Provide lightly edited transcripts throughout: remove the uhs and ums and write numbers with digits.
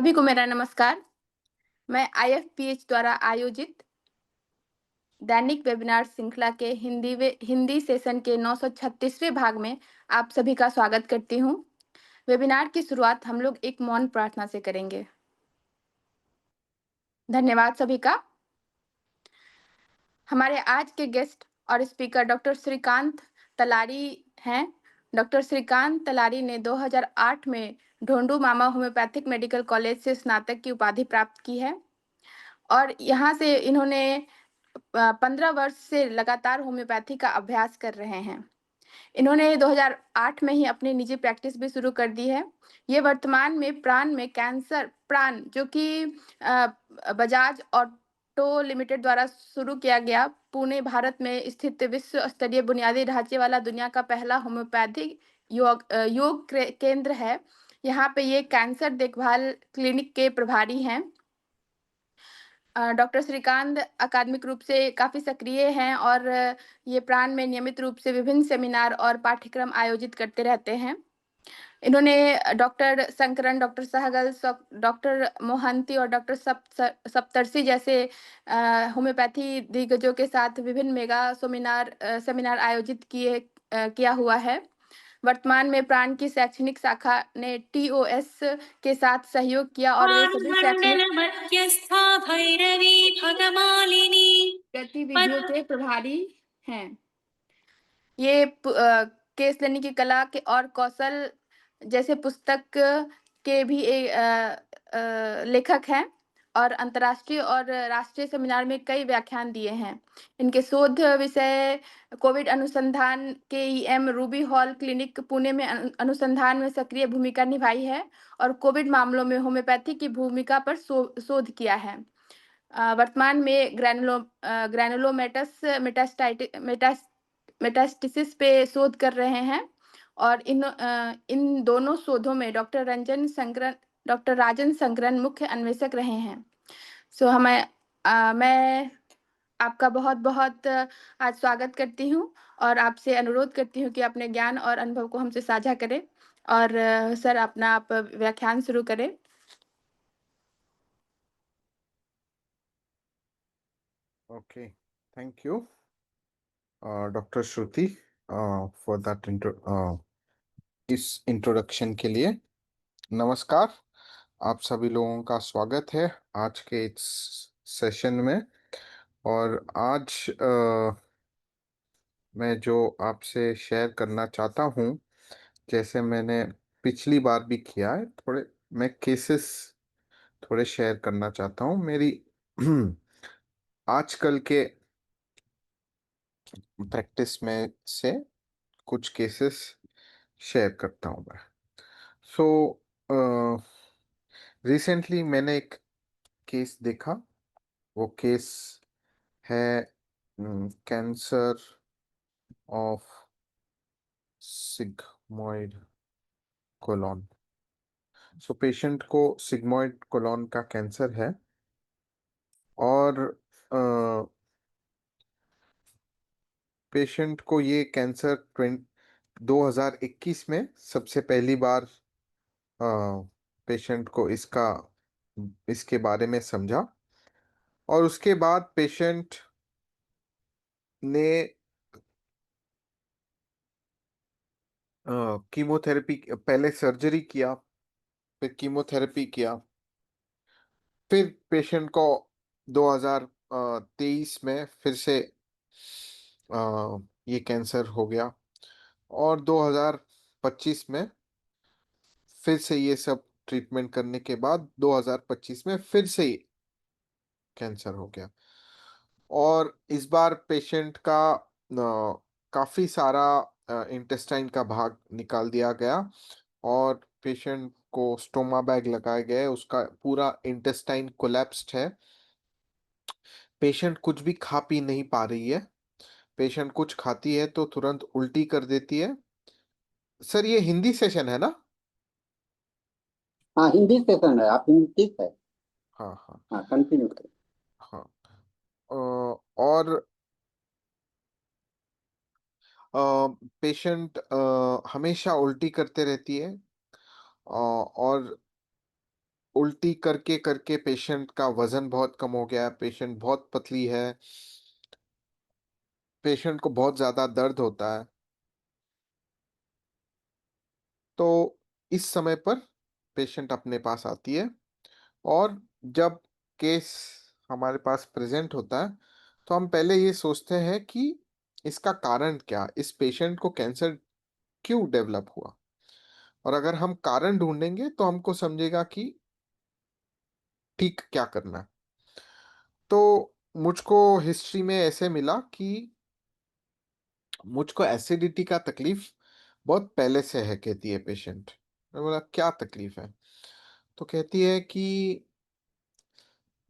सभी को मेरा नमस्कार। मैं आईएफपीएच द्वारा आयोजित दैनिक वेबिनार श्रृंखला के हिंदी सेशन के 936वें भाग में आप सभी का स्वागत करती हूँ। वेबिनार की शुरुआत हम लोग एक मौन प्रार्थना से करेंगे। धन्यवाद सभी का। हमारे आज के गेस्ट और स्पीकर डॉक्टर श्रीकांत तलारी हैं। डॉक्टर श्रीकांत तलारी ने 2008 में ढोंडू मामा होम्योपैथिक मेडिकल कॉलेज से स्नातक की उपाधि प्राप्त की है और यहाँ से इन्होंने 15 वर्ष से लगातार होम्योपैथी का अभ्यास कर रहे हैं। इन्होंने 2008 में ही अपनी निजी प्रैक्टिस भी शुरू कर दी है। ये वर्तमान में प्राण में कैंसर प्राण जो कि बजाज ऑटो लिमिटेड द्वारा शुरू किया गया पुणे भारत में स्थित विश्व स्तरीय बुनियादी ढांचे वाला दुनिया का पहला होम्योपैथिक योग केंद्र है। यहाँ पे ये कैंसर देखभाल क्लिनिक के प्रभारी हैं। डॉक्टर श्रीकांत अकादमिक रूप से काफ़ी सक्रिय हैं और ये प्राण में नियमित रूप से विभिन्न सेमिनार और पाठ्यक्रम आयोजित करते रहते हैं। इन्होंने doctor Shankaran, doctor Sehgal, doctor Mohanty और डॉक्टर सप्तर्षि जैसे होम्योपैथी दिग्गजों के साथ विभिन्न मेगा सेमिनार आयोजित किया हुआ है। वर्तमान में प्राण की शैक्षणिक शाखा ने टीओएस के साथ सहयोग किया और वे सभी शैक्षणिक मध्यस्था भैरवी भगमालिनी गतिविधियों के प्रभारी हैं। ये केस लेने की कला के और कौशल जैसे पुस्तक के भी लेखक हैं और अंतर्राष्ट्रीय और राष्ट्रीय सेमिनार में कई व्याख्यान दिए हैं। इनके शोध विषय कोविड अनुसंधान KEM Ruby hall clinic Pune में अनुसंधान में सक्रिय भूमिका निभाई है और कोविड मामलों में होम्योपैथी की भूमिका पर शोध किया है। वर्तमान में ग्रैनुलोमेटस मेटास्टिसिस पे शोध कर रहे हैं और इन दोनों शोधों में डॉक्टर राजन संकरन मुख्य अन्वेषक रहे हैं। मैं आपका बहुत बहुत आज स्वागत करती हूँ और आपसे अनुरोध करती हूँ कि अपने ज्ञान और अनुभव को हमसे साझा करें और सर अपना आप व्याख्यान शुरू करें। Okay, thank you, Dr. Shruti, for that इस इंट्रोडक्शन के लिए। नमस्कार, आप सभी लोगों का स्वागत है आज के इस सेशन में। और आज मैं जो आपसे शेयर करना चाहता हूँ, जैसे मैंने पिछली बार भी किया है, मैं केसेस थोड़े शेयर करना चाहता हूँ मेरी आजकल के प्रैक्टिस में से कुछ केसेस शेयर करता हूँ मैं। सो रिसेंटली मैंने एक केस देखा। वो केस है cancer of sigmoid colon. So patient को सिग्मोइड कोलॉन का कैंसर है और पेशेंट को ये कैंसर 2021 में सबसे पहली बार पेशेंट को इसके बारे में समझा और उसके बाद पेशेंट ने कीमोथेरेपी, पहले सर्जरी किया, फिर कीमोथेरेपी किया, फिर पेशेंट को 2023 में फिर से ये कैंसर हो गया और 2025 में फिर से ये सब ट्रीटमेंट करने के बाद 2025 में फिर से कैंसर हो गया। और इस बार पेशेंट का काफ़ी सारा इंटेस्टाइन का भाग निकाल दिया गया और पेशेंट को स्टोमा बैग लगाए गए। उसका पूरा इंटेस्टाइन कोलैप्स्ड है। पेशेंट कुछ भी खा पी नहीं पा रही है। पेशेंट कुछ खाती है तो तुरंत उल्टी कर देती है। सर, ये हिंदी सेशन है ना? हाँ, हिंदी सेशन है। आप हिंदी ठीक है। हाँ हाँ हाँ, कंटिन्यू करें। हाँ। और पेशेंट हमेशा उल्टी करते रहती है और उल्टी करके करके पेशेंट का वजन बहुत कम हो गया है, पेशेंट बहुत पतली है, पेशेंट को बहुत ज्यादा दर्द होता है। तो इस समय पर पेशेंट अपने पास आती है, और जब केस हमारे पास प्रेजेंट होता है तो हम पहले ये सोचते हैं कि इसका कारण क्या, इस पेशेंट को कैंसर क्यों डेवलप हुआ। और अगर हम कारण ढूंढेंगे तो हमको समझेगा कि ठीक क्या करना है। तो मुझको हिस्ट्री में ऐसे मिला कि मुझको एसिडिटी का तकलीफ बहुत पहले से है, कहती है पेशेंट। मैं बोला क्या तकलीफ है, तो कहती है कि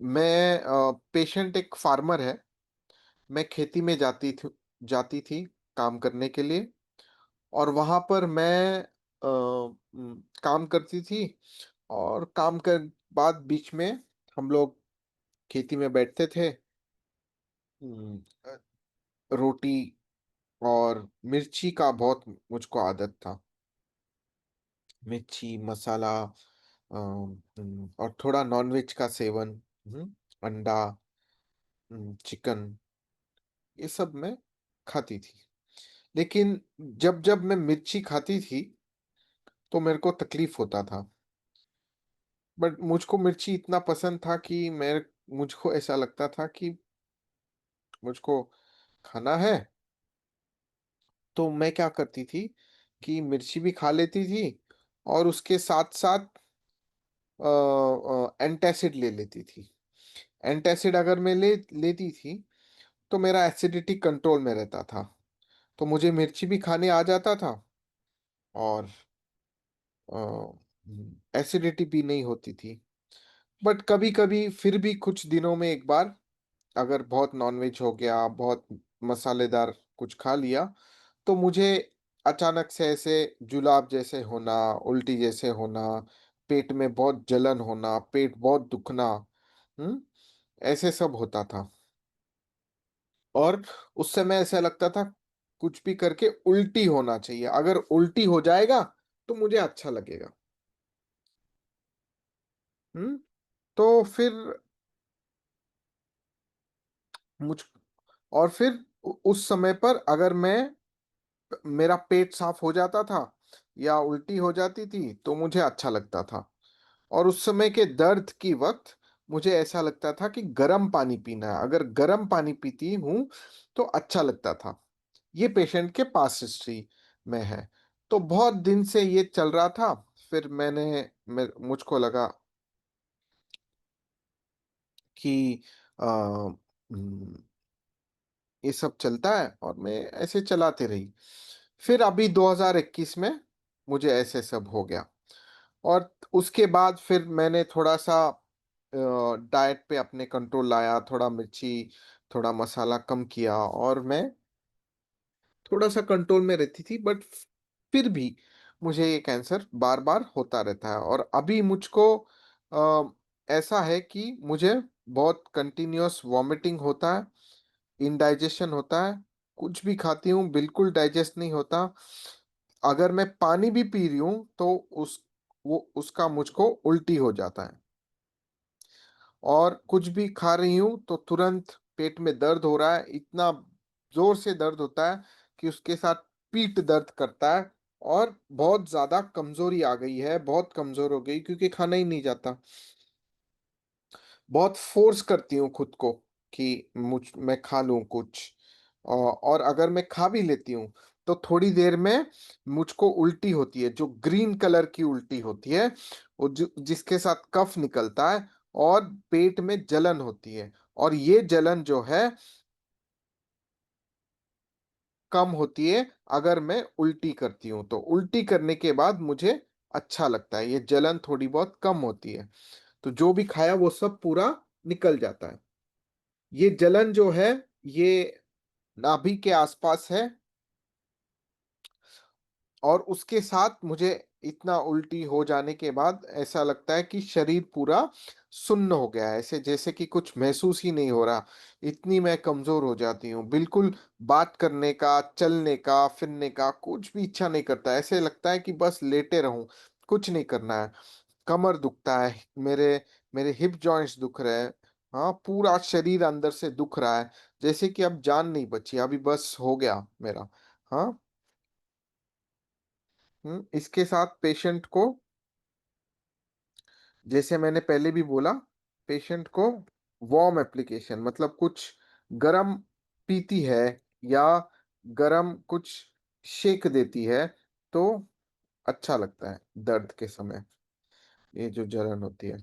मैं पेशेंट एक फार्मर है, मैं खेती में जाती थी काम करने के लिए, और वहां पर मैं काम करती थी, और काम कर बाद बीच में हम लोग खेती में बैठते थे। अ, रोटी और मिर्ची का बहुत मुझको आदत था, मिर्ची मसाला, और थोड़ा नॉनवेज का सेवन, अंडा, चिकन, ये सब मैं खाती थी। लेकिन जब जब मैं मिर्ची खाती थी तो मेरे को तकलीफ होता था। बट मुझको मिर्ची इतना पसंद था कि मुझको ऐसा लगता था कि मुझको खाना है, तो मैं क्या करती थी कि मिर्ची भी खा लेती थी, और उसके साथ साथ एंटासिड ले लेती थी। एंटासिड अगर मैं लेती थी तो मेरा एसिडिटी कंट्रोल में रहता था, तो मुझे मिर्ची भी खाने आ जाता था, और एसिडिटी भी नहीं होती थी। बट कभी कभी फिर भी कुछ दिनों में एक बार अगर बहुत नॉनवेज हो गया, बहुत मसालेदार कुछ खा लिया, तो मुझे अचानक से ऐसे जुलाब जैसे होना, उल्टी जैसे होना, पेट में बहुत जलन होना, पेट बहुत दुखना, हम्म ऐसे सब होता था। और उस समय ऐसा लगता था कुछ भी करके उल्टी होना चाहिए, अगर उल्टी हो जाएगा तो मुझे अच्छा लगेगा। हम्म तो फिर मुझ और फिर उस समय पर अगर मेरा पेट साफ हो जाता था या उल्टी हो जाती थी तो मुझे अच्छा लगता था। और उस समय के दर्द की वक्त मुझे ऐसा लगता था कि गर्म पानी पीना है, अगर गर्म पानी पीती हूं तो अच्छा लगता था। ये पेशेंट के पास हिस्ट्री में है। तो बहुत दिन से ये चल रहा था। फिर मुझको लगा कि आ, ये सब चलता है, और मैं ऐसे चलाते रही। फिर अभी 2021 में मुझे ऐसे सब हो गया, और उसके बाद फिर मैंने थोड़ा सा डाइट पे अपने कंट्रोल लाया, थोड़ा मिर्ची, थोड़ा मसाला कम किया, और मैं थोड़ा सा कंट्रोल में रहती थी। बट फिर भी मुझे ये कैंसर बार बार होता रहता है, और अभी मुझको अ, ऐसा है कि मुझे बहुत कंटिन्यूअस वॉमिटिंग होता है, इनडाइजेशन होता है, कुछ भी खाती हूँ बिल्कुल डाइजेस्ट नहीं होता। अगर मैं पानी भी पी रही हूँ तो उसका मुझको उल्टी हो जाता है, और कुछ भी खा रही हूँ तो तुरंत पेट में दर्द हो रहा है, इतना जोर से दर्द होता है कि उसके साथ पीठ दर्द करता है, और बहुत ज्यादा कमजोरी आ गई है, बहुत कमजोर हो गई क्योंकि खाना ही नहीं जाता। बहुत फोर्स करती हूँ खुद को कि मैं खा लूं कुछ, और अगर मैं खा भी लेती हूँ तो थोड़ी देर में मुझको उल्टी होती है, जो ग्रीन कलर की उल्टी होती है, जिसके साथ कफ निकलता है, और पेट में जलन होती है। और ये जलन जो है कम होती है अगर मैं उल्टी करती हूँ, तो उल्टी करने के बाद मुझे अच्छा लगता है, ये जलन थोड़ी बहुत कम होती है, तो जो भी खाया वो सब पूरा निकल जाता है। ये जलन जो है, ये नाभि के आसपास है, और उसके साथ मुझे इतना उल्टी हो जाने के बाद ऐसा लगता है कि शरीर पूरा सुन्न हो गया है, ऐसे जैसे कि कुछ महसूस ही नहीं हो रहा। इतनी मैं कमजोर हो जाती हूँ, बिल्कुल बात करने का, चलने का, फिरने का कुछ भी इच्छा नहीं करता, ऐसे लगता है कि बस लेटे रहूं, कुछ नहीं करना है। कमर दुखता है, मेरे मेरे हिप जॉइंट्स दुख रहे हैं। हाँ, पूरा शरीर अंदर से दुख रहा है, जैसे कि अब जान नहीं बची, अभी बस हो गया मेरा। हाँ। इसके साथ पेशेंट को, जैसे मैंने पहले भी बोला, पेशेंट को वार्म एप्लीकेशन, मतलब कुछ गरम पीती है या गरम कुछ शेक देती है तो अच्छा लगता है दर्द के समय, ये जो जलन होती है।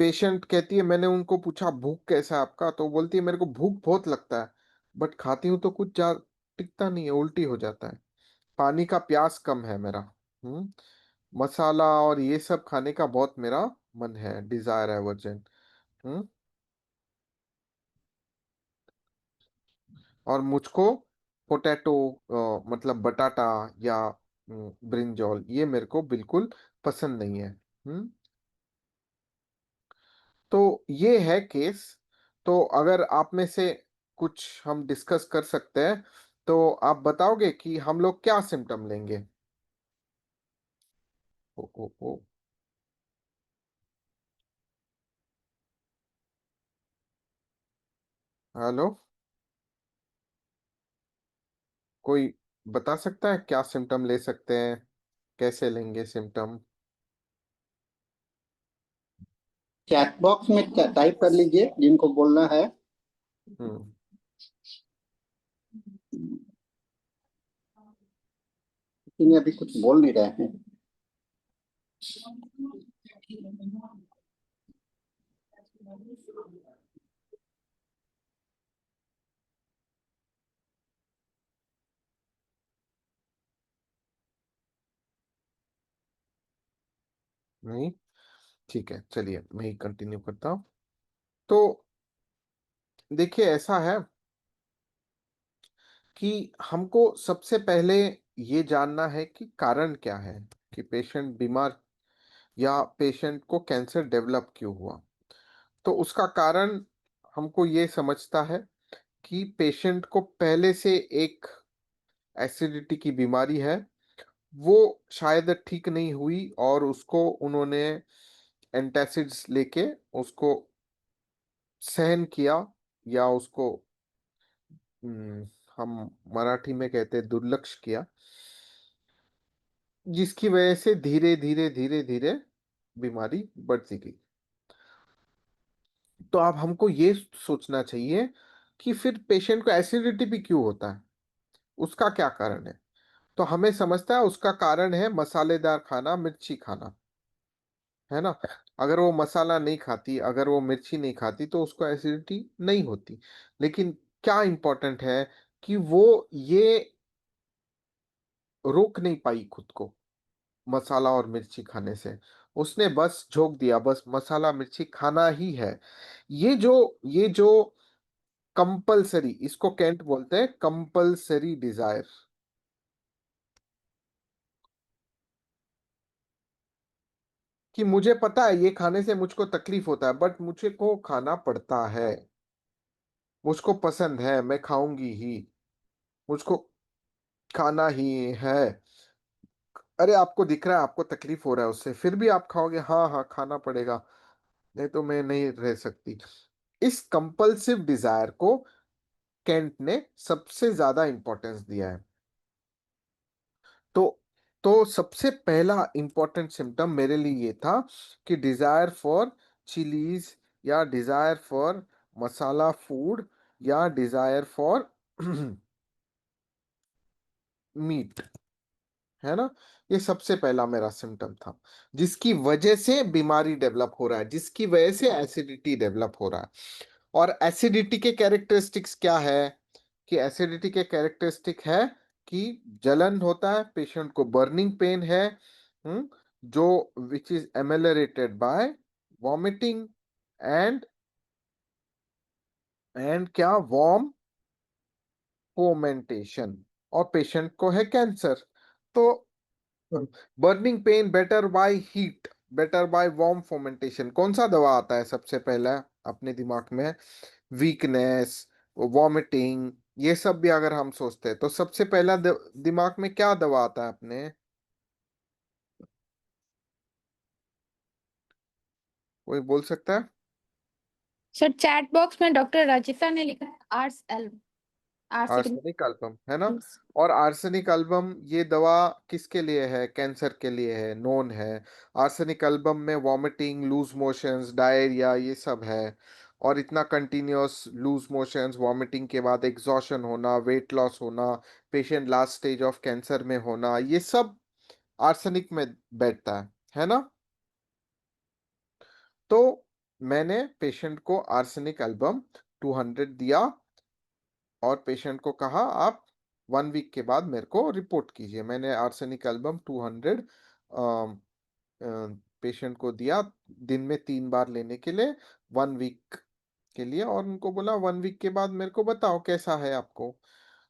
पेशेंट कहती है, मैंने उनको पूछा भूख कैसा है आपका, तो बोलती है मेरे को भूख बहुत लगता है, बट खाती हूँ तो कुछ जा टिकता नहीं है, उल्टी हो जाता है। पानी का प्यास कम है मेरा। हम्म मसाला और ये सब खाने का बहुत मेरा मन है, डिजायर है, वर्जन। हम्म और मुझको पोटैटो, मतलब बटाटा या ब्रिंजॉल, ये मेरे को बिल्कुल पसंद नहीं है। हम्म तो ये है केस। तो अगर आप में से कुछ हम डिस्कस कर सकते हैं, तो आप बताओगे कि हम लोग क्या सिम्टम लेंगे। ओ। हेलो, कोई बता सकता है क्या सिम्टम ले सकते हैं, कैसे लेंगे सिम्टम। चैट बॉक्स में टाइप कर लीजिए जिनको बोलना है। हम्म लेकिन अभी कुछ बोल नहीं रहे हैं। नहीं, ठीक है, चलिए मैं ही कंटिन्यू करता हूँ। तो देखिए, ऐसा है कि हमको सबसे पहले ये जानना है कि कारण क्या है, कि पेशेंट बीमार या पेशेंट को कैंसर डेवलप क्यों हुआ। तो उसका कारण हमको ये समझता है कि पेशेंट को पहले से एक एसिडिटी की बीमारी है, वो शायद ठीक नहीं हुई और उसको उन्होंने एंटासिड्स लेके उसको सहन किया, या उसको हम मराठी में कहते हैं दुर्लक्ष्य किया, जिसकी वजह से धीरे धीरे धीरे धीरे बीमारी बढ़ती गई। तो अब हमको ये सोचना चाहिए कि फिर पेशेंट को एसिडिटी भी क्यों होता है, उसका क्या कारण है। तो हमें समझता है उसका कारण है मसालेदार खाना, मिर्ची खाना, है ना। अगर वो मसाला नहीं खाती, अगर वो मिर्ची नहीं खाती, तो उसको एसिडिटी नहीं होती। लेकिन क्या इंपॉर्टेंट है कि वो ये रोक नहीं पाई खुद को मसाला और मिर्ची खाने से, उसने बस झोंक दिया, बस मसाला मिर्ची खाना ही है। ये जो कंपल्सरी, इसको कैंट बोलते हैं कंपल्सरी डिजायर, कि मुझे पता है ये खाने से मुझको तकलीफ होता है, बट मुझे को खाना पड़ता है, मुझको पसंद है, मैं खाऊंगी ही, मुझको खाना ही है। अरे आपको दिख रहा है आपको तकलीफ हो रहा है उससे, फिर भी आप खाओगे, हाँ हाँ खाना पड़ेगा, नहीं तो मैं नहीं रह सकती। इस कंपल्सिव डिजायर को केंट ने सबसे ज्यादा इंपॉर्टेंस दिया है। तो तो सबसे पहला इंपॉर्टेंट सिम्टम मेरे लिए ये था कि डिजायर फॉर चिलीज, या डिजायर फॉर मसाला फूड, या डिजायर फॉर मीट, है ना। ये सबसे पहला मेरा सिम्टम था, जिसकी वजह से बीमारी डेवलप हो रहा है, जिसकी वजह से एसिडिटी डेवलप हो रहा है। और एसिडिटी के कैरेक्टरिस्टिक्स क्या है, कि एसिडिटी के कैरेक्टरिस्टिक है कि जलन होता है, पेशेंट को बर्निंग पेन है, जो which is ameliorated by vomiting and क्या, वार्म फोमेंटेशन, और पेशेंट को है कैंसर। तो burning pain better by heat, better by warm fomentation, कौन सा दवा आता है सबसे पहला अपने दिमाग में। वीकनेस, वॉमिटिंग, ये सब भी अगर हम सोचते हैं तो सबसे पहला दिमाग में क्या दवा आता है अपने। कोई बोल सकता है? सर चैट बॉक्स में डॉक्टर रचिता ने लिखा है आर्सेनिक। आर्सेनिक एल्बम है ना। और आर्सेनिक एल्बम ये दवा किसके लिए है? कैंसर के लिए है, नोन है। आर्सेनिक एल्बम में वॉमिटिंग, लूज मोशंस, डायरिया ये सब है। और इतना कंटिन्यूअस लूज मोशंस, वॉमिटिंग के बाद एग्जॉशन होना, वेट लॉस होना, patient last stage of cancer में होना, ये सब आर्सेनिक में बैठता है ना। तो मैंने पेशेंट को आर्सेनिक एल्बम 200 दिया और पेशेंट को कहा आप 1 वीक के बाद मेरे को रिपोर्ट कीजिए। मैंने आर्सेनिक एल्बम 200 पेशेंट को दिया, दिन में 3 बार लेने के लिए, 1 वीक के लिए, और उनको बोला 1 वीक के बाद मेरे को बताओ कैसा है आपको।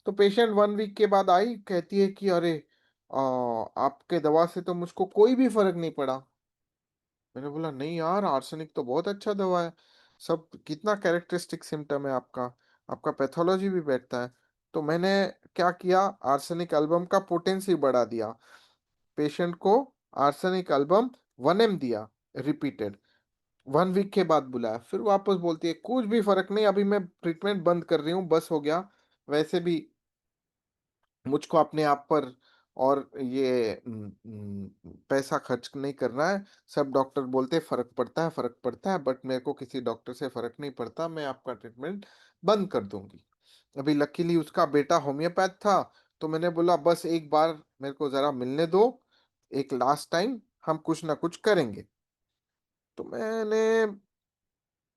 तो पेशेंट 1 वीक के बाद आई, कहती है कि अरे आपके दवा से तो मुझको कोई भी फर्क नहीं पड़ा। मैंने बोला नहीं यार, आर्सेनिक तो बहुत अच्छा दवा है, सब कितना कैरेक्टरिस्टिक सिम्टम है आपका, आपका पैथोलॉजी भी बैठता है। तो मैंने क्या किया, आर्सेनिक एल्बम का पोटेंसी बढ़ा दिया, पेशेंट को आर्सेनिक एल्बम 1 ml दिया, रिपीटेड, 1 वीक के बाद बुलाया, फिर वापस बोलती है कुछ भी फर्क नहीं, अभी मैं ट्रीटमेंट बंद कर रही हूँ, बस हो गया। वैसे भी मुझको अपने आप पर और ये पैसा खर्च नहीं करना है। सब डॉक्टर बोलते हैं फर्क पड़ता है, फर्क पड़ता है, बट मेरे को किसी डॉक्टर से फर्क नहीं पड़ता, मैं आपका ट्रीटमेंट बंद कर दूंगी। अभी लकीली उसका बेटा होम्योपैथ था, तो मैंने बोला बस एक बार मेरे को जरा मिलने दो, एक लास्ट टाइम, हम कुछ ना कुछ करेंगे। तो मैंने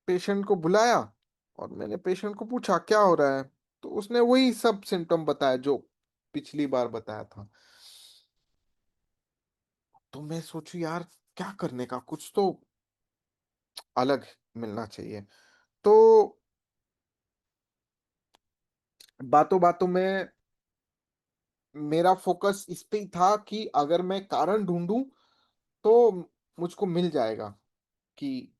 पेशेंट को बुलाया और मैंने पेशेंट को पूछा क्या हो रहा है। तो उसने वही सब सिम्टम बताया जो पिछली बार बताया था। तो मैं सोचू यार क्या करने का, कुछ तो अलग मिलना चाहिए। तो बातों बातों में मेरा फोकस इस पे ही था कि अगर मैं कारण ढूंढूं तो मुझको मिल जाएगा कि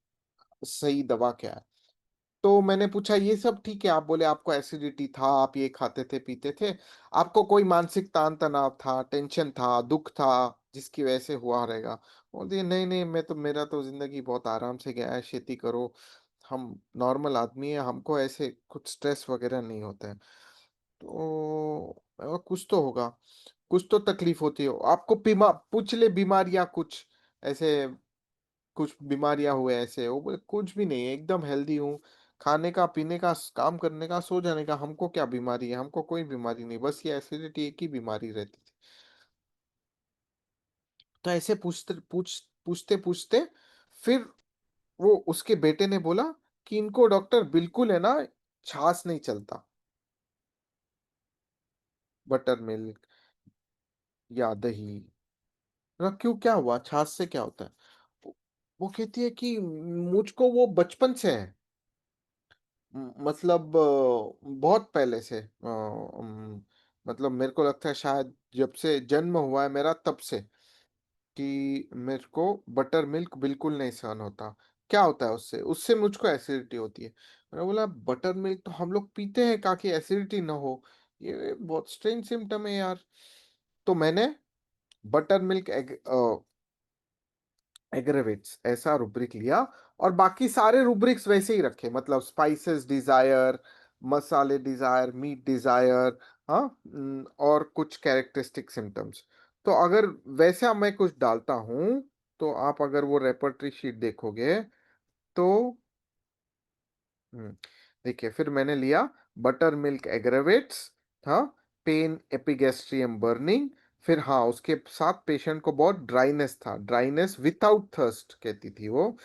सही दवा क्या है। तो मैंने पूछा ये सब ठीक है, आप बोले आपको एसिडिटी था, आप ये खाते थे पीते थे, आपको कोई मानसिक तान तनाव था, टेंशन था, दुख था जिसकी वजह से हुआ रहेगा? बोलती है नहीं नहीं, मैं तो, मेरा तो जिंदगी बहुत आराम से गया है, खेती करो, हम नॉर्मल आदमी है, हमको ऐसे कुछ स्ट्रेस वगैरह नहीं होता है। तो मैं बोला, कुछ तो होगा, कुछ तो तकलीफ होती हो आपको, पूछ ले बीमारियां कुछ ऐसे, कुछ बीमारियां हुए ऐसे? वो बोले कुछ भी नहीं है, एकदम हेल्दी हूँ, खाने का, पीने का, काम करने का, सो जाने का, हमको क्या बीमारी है, हमको कोई बीमारी नहीं, बस ये एसिडिटी एक ही बीमारी रहती थी। तो ऐसे पूछते पूछते फिर वो उसके बेटे ने बोला कि इनको डॉक्टर बिल्कुल है ना, छाछ नहीं चलता, बटर मिल्क या दही। ना क्यों, क्या हुआ, छाछ से क्या होता है? वो कहती है कि मुझको वो बचपन से है, मतलब बहुत पहले से, मतलब मेरे को लगता है शायद जब से जन्म हुआ है मेरा तब से, कि मेरे को बटर मिल्क बिल्कुल नहीं सहन होता। क्या होता है उससे? उससे मुझको एसिडिटी होती है। मैंने बोला बटर मिल्क तो हम लोग पीते हैं ताकि एसिडिटी ना हो, ये बहुत स्ट्रेंज सिम्टम है यार। तो मैंने बटर मिल्क एग्रेवेट्स ऐसा रुब्रिक लिया, और बाकी सारे रुब्रिक्स वैसे ही रखे, मतलब स्पाइसेस डिजायर, मसाले डिजायर, मीट डिजायर, हाँ, और कुछ कैरेक्टरिस्टिक सिम्टम्स। तो अगर वैसा मैं कुछ डालता हूँ, तो आप अगर वो रेपर्टरी शीट देखोगे तो हम्म, देखिए फिर मैंने लिया बटर मिल्क एग्रेवेट्स, हाँ, पेन एपिगैस्ट्रियम बर्निंग, फिर हाँ उसके साथ पेशेंट को बहुत ड्राइनेस था, ड्राइनेस विदाउट थर्स्ट कहती थी वो,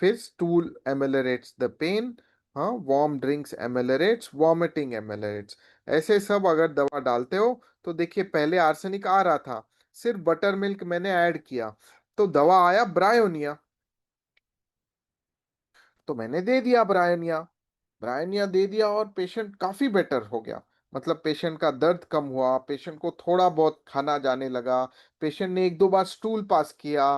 फिर स्टूल एमेलरेट्स द पेन, हाँ, वार्म ड्रिंक्स एमेलरेट्स, वॉमिटिंग एमेलरेट्स। ऐसे सब अगर दवा डालते हो तो देखिए पहले आर्सेनिक आ रहा था, सिर्फ बटर मिल्क मैंने ऐड किया तो दवा आया ब्रायोनिया। तो मैंने दे दिया ब्रायनिया, ब्रायनिया दे दिया और पेशेंट काफी बेटर हो गया। मतलब पेशेंट का दर्द कम हुआ, पेशेंट को थोड़ा बहुत खाना जाने लगा, पेशेंट ने 1-2 बार स्टूल पास किया,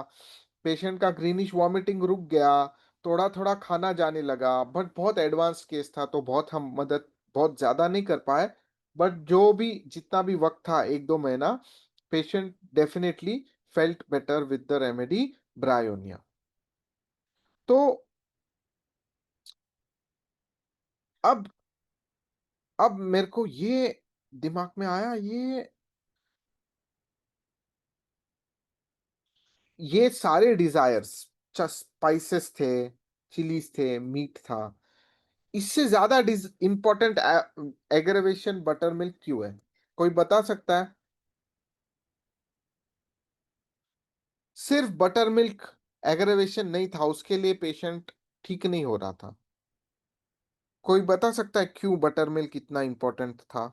पेशेंट का ग्रीनिश वॉमिटिंग रुक गया, थोड़ा थोड़ा खाना जाने लगा। बट बहुत एडवांस केस था तो बहुत हम मदद बहुत ज्यादा नहीं कर पाए, बट जो भी जितना भी वक्त था 1-2 महीना, patient definitely felt better with the remedy bryonia. तो अब मेरे को ये दिमाग में आया, ये सारे डिजायर्स, स्पाइसेस थे, चिलीज थे, मीट था, इससे ज्यादा इंपॉर्टेंट एग्रेवेशन बटर मिल्क क्यों है? कोई बता सकता है? सिर्फ बटर मिल्क एग्रेवेशन नहीं था, उसके लिए पेशेंट ठीक नहीं हो रहा था। कोई बता सकता है क्यों बटर मिल्क इतना इंपॉर्टेंट था?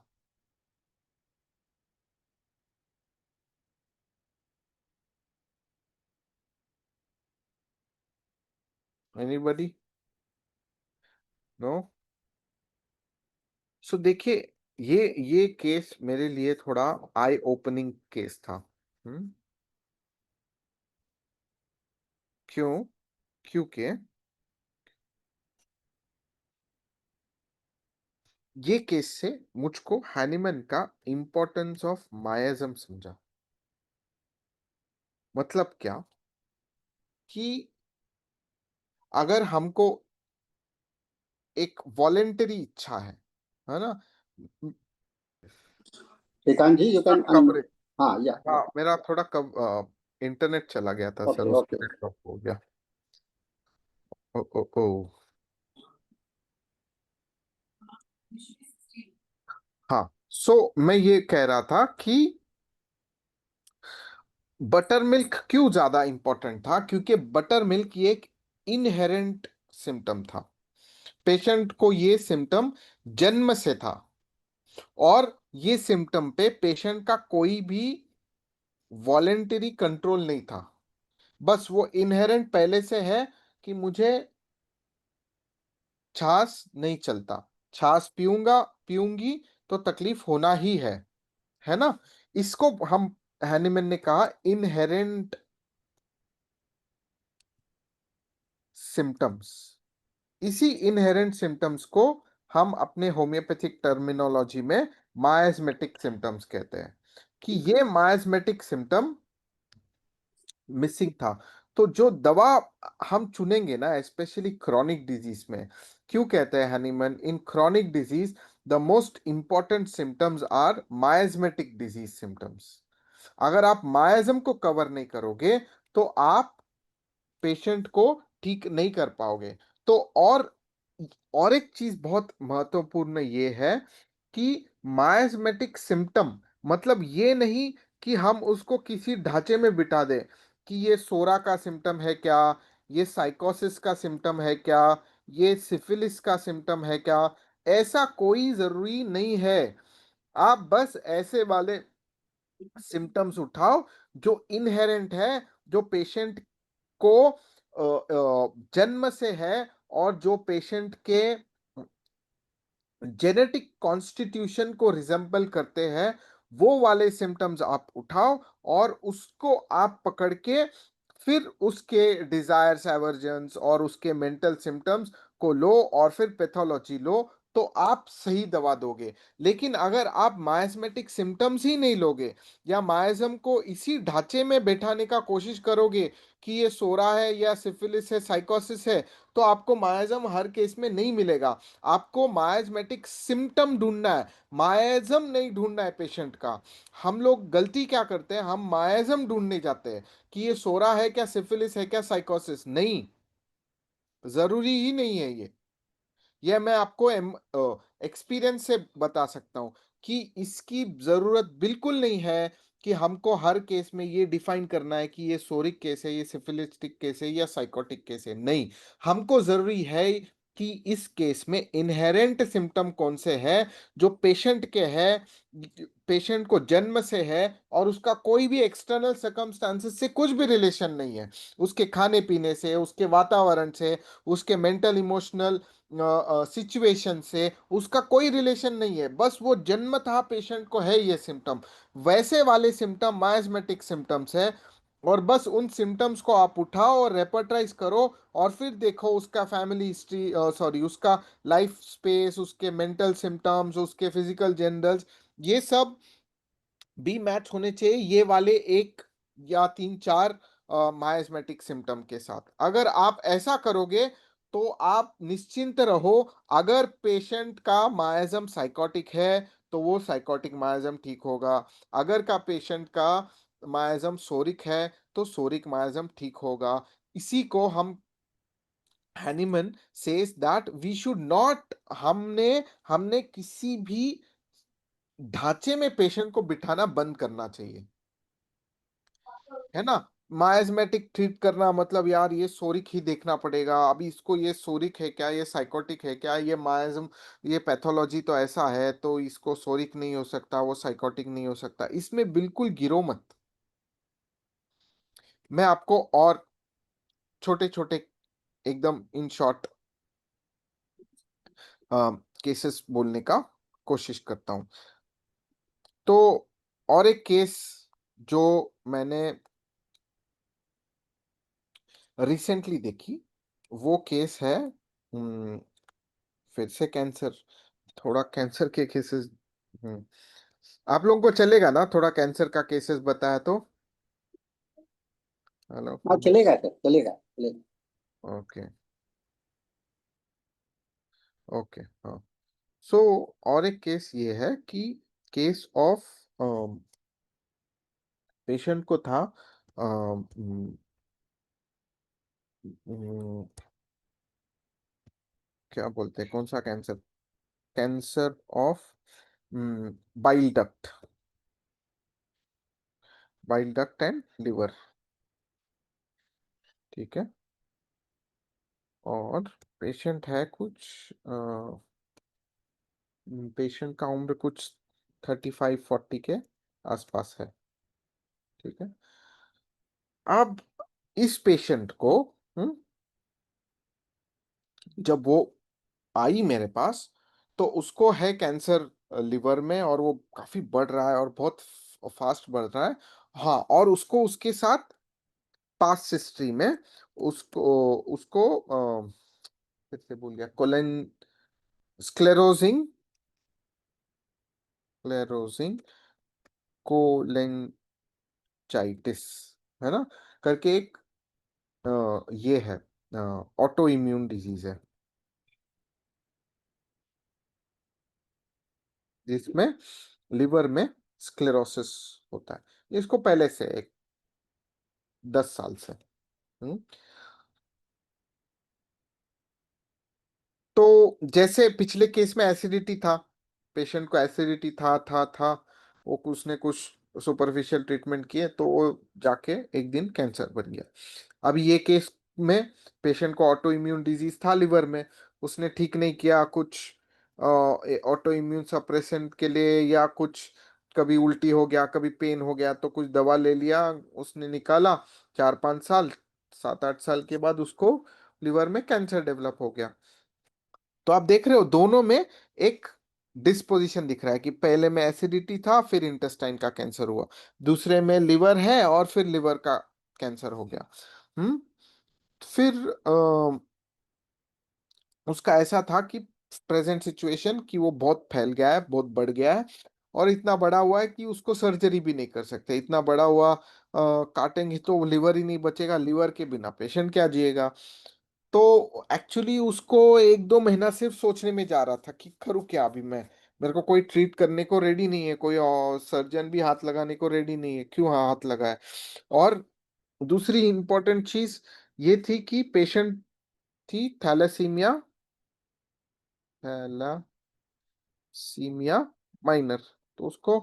एनीबॉडी? नो? सो देखिए, ये केस मेरे लिए थोड़ा आई ओपनिंग केस था। क्यों? क्योंकि ये केस से मुझको हैनीमैन का इंपॉर्टेंस ऑफ मायाज्म समझा। मतलब क्या कि अगर हमको एक वॉलेंटरी इच्छा है ना, श्रीकांत जी, यू कैन कवरेज। हाँ या हाँ, मेरा थोड़ा इंटरनेट चला गया था सर, ओके उसके ओके लिए ड्रॉप हो गया। ओ ओ ओ हाँ, सो मैं ये कह रहा था कि बटर मिल्क क्यों ज्यादा इंपॉर्टेंट था, क्योंकि बटर मिल्क ये एक इनहेरेंट सिम्टम था। पेशेंट को ये सिम्टम जन्म से था, और ये सिम्टम पे पेशेंट का कोई भी वॉलेंटरी कंट्रोल नहीं था। बस वो इनहेरेंट पहले से है कि मुझे छाछ नहीं चलता, छाछ पीऊंगा, पीऊंगी तो तकलीफ होना ही है ना। इसको हम, हैनीमैन ने कहा, इनहेरेंट सिम्टम्स। इसी इनहेरेंट सिम्टम्स को हम अपने होम्योपैथिक टर्मिनोलॉजी में मायस्मेटिक सिम्टम्स कहते हैं, कि ये मायस्मेटिक सिम्टम मिसिंग था। तो जो दवा हम चुनेंगे ना, स्पेशली क्रॉनिक डिजीज में, क्यों कहते हैं Hahnemann, in chronic disease the most important symptoms are miasmatic disease symptoms. अगर आप मायाज्म को कवर नहीं करोगे तो आप पेशेंट को ठीक नहीं कर पाओगे। तो और एक चीज बहुत महत्वपूर्ण ये है कि मायस्मेटिक सिम्टम मतलब ये नहीं कि हम उसको किसी ढांचे में बिठा दें कि ये सोरा का सिम्टम है क्या, ये साइकोसिस का सिम्टम है क्या, ये सिफिलिस का सिम्टम है क्या। ऐसा कोई जरूरी नहीं है। आप बस ऐसे वाले सिम्टम्स उठाओ जो इनहेरेंट है, जो पेशेंट को जन्म से है, और जो पेशेंट के जेनेटिक कॉन्स्टिट्यूशन को रिजेंबल करते हैं, वो वाले सिम्टम्स आप उठाओ और उसको आप पकड़ के फिर उसके डिजायर्स, एवर्जन्स और उसके मेंटल सिम्टम्स को लो और फिर पैथोलॉजी लो, तो आप सही दवा दोगे। लेकिन अगर आप मायस्मेटिक सिम्टम्स ही नहीं लोगे, या मायज्म को इसी ढांचे में बैठाने का कोशिश करोगे कि ये सोरा है या सिफिलिस है, साइकोसिस है, तो आपको मायज्म हर केस में नहीं मिलेगा। आपको मायस्मेटिक सिम्टम ढूंढना है, मायज्म नहीं ढूंढना है पेशेंट का। हम लोग गलती क्या करते हैं, हम मायज्म ढूंढने जाते हैं कि ये सोरा है क्या, सिफिलिस है क्या, साइकोसिस। नहीं, जरूरी ही नहीं है ये। यह मैं आपको एक्सपीरियंस से बता सकता हूं कि इसकी जरूरत बिल्कुल नहीं है कि हमको हर केस में ये डिफाइन करना है कि ये सोरिक केस है, ये सिफिलिस्टिक केस है या साइकोटिक केस है। नहीं, हमको जरूरी है कि इस केस में इनहेरेंट सिम्टम कौन से हैं जो पेशेंट के हैं, पेशेंट को जन्म से है, और उसका कोई भी एक्सटर्नल सर्कमस्टांसेस से कुछ भी रिलेशन नहीं है। उसके खाने पीने से, उसके वातावरण से, उसके मेंटल इमोशनल सिचुएशन से उसका कोई रिलेशन नहीं है। बस वो जन्म था पेशेंट को है ये सिम्टम, वैसे वाले सिम्टम मायस्मेटिक सिम्टम्स है। और बस उन सिम्टम्स को आप उठाओ और रेपर्टाइज करो, और फिर देखो उसका फैमिली हिस्ट्री, सॉरी, उसका लाइफ स्पेस, उसके मेंटल सिम्टम्स, उसके फिजिकल जनरल्स, ये सब भी मैच होने चाहिए। ये वाले एक या तीन चार मायस्मेटिक सिम्टम के साथ। अगर आप ऐसा करोगे तो आप निश्चिंत रहो, अगर पेशेंट का मायाज़म साइकोटिक है तो वो साइकोटिक मायाज़म ठीक होगा। अगर का पेशेंट का मायाज़म सोरिक है तो सोरिक मायाज़म ठीक होगा। इसी को हम Hahnemann says that we should not, हमने हमने किसी भी ढांचे में पेशेंट को बिठाना बंद करना चाहिए, है ना। मायस्मेटिक ट्रीट करना मतलब यार ये सोरिक ही देखना पड़ेगा, अभी इसको ये सोरिक है क्या, ये साइकोटिक है क्या, ये मायज्म, ये पैथोलॉजी तो ऐसा है तो इसको सोरिक नहीं हो सकता, वो साइकोटिक नहीं हो सकता, इसमें बिल्कुल गिरो मत। मैं आपको और छोटे छोटे एकदम इन शॉर्ट केसेस बोलने का कोशिश करता हूं। तो और एक केस जो मैंने रिसेंटली देखी, वो केस है फिर से कैंसर। थोड़ा कैंसर के केसेस, आप लोगों को चलेगा ना थोड़ा कैंसर का केसेस बताया तो? हेलो। हाँ चलेगा सर, चलेगा चलेगा। ओके, ओके, हाँ। सो और एक केस ये है कि केस ऑफ पेशेंट को था, क्या बोलते हैं, कौन सा cancer, cancer of bile duct, bile duct and liver, ठीक है। और पेशेंट है कुछ, पेशेंट का उम्र कुछ 35-40 के आसपास है, ठीक है। अब इस पेशेंट को जब वो आई मेरे पास तो उसको है कैंसर लिवर में, और वो काफी बढ़ रहा है और बहुत फास्ट बढ़ रहा है। हाँ, और उसको उसके साथ पास्ट हिस्ट्री में उसको उसको फिर से भूल गया, कोलेन स्क्लेरोजिंग, स्क्लेरोजिंग कोलेंचाइटिस, है ना, करके एक ये है, ऑटो इम्यून डिजीज है जिसमें लिवर में स्क्लेरोसिस होता है। इसको पहले से एक 10 साल से। हम्म। तो जैसे पिछले केस में एसिडिटी था, पेशेंट को एसिडिटी था, वो कुछ ने कुछ सुपरफिशियल ट्रीटमेंट किए तो वो जाके एक दिन कैंसर बन गया। अब ये केस में पेशेंट को ऑटो इम्यून डिजीज था लिवर में, उसने ठीक नहीं किया कुछ ऑटो इम्यून सप्रेसेंट के लिए या कुछ, कभी उल्टी हो गया कभी पेन हो गया तो कुछ दवा ले लिया, उसने निकाला 4-5 साल, 7-8 साल के बाद उसको लिवर में कैंसर डेवलप हो गया। तो आप देख रहे हो दोनों में एक डिस्पोजिशन दिख रहा है कि पहले में एसिडिटी था फिर इंटेस्टाइन का कैंसर हुआ, दूसरे में लिवर है और फिर लिवर का कैंसर हो गया। हम्म। फिर उसका ऐसा था कि प्रेजेंट सिचुएशन कि वो बहुत फैल गया है, बहुत बढ़ गया है, और इतना बड़ा हुआ है कि उसको सर्जरी भी नहीं कर सकते, इतना बड़ा हुआ, काटेंगे तो लिवर ही नहीं बचेगा, लिवर के बिना पेशेंट क्या जिएगा। तो एक्चुअली उसको 1-2 महीना सिर्फ सोचने में जा रहा था कि करूँ क्या अभी मैं, मेरे को कोई ट्रीट करने को रेडी नहीं है, कोई सर्जन भी हाथ लगाने को रेडी नहीं है, क्यों हाथ लगाए। और दूसरी इंपॉर्टेंट चीज ये थी कि पेशेंट थी थैलेसीमिया, थैलासीमिया माइनर, तो उसको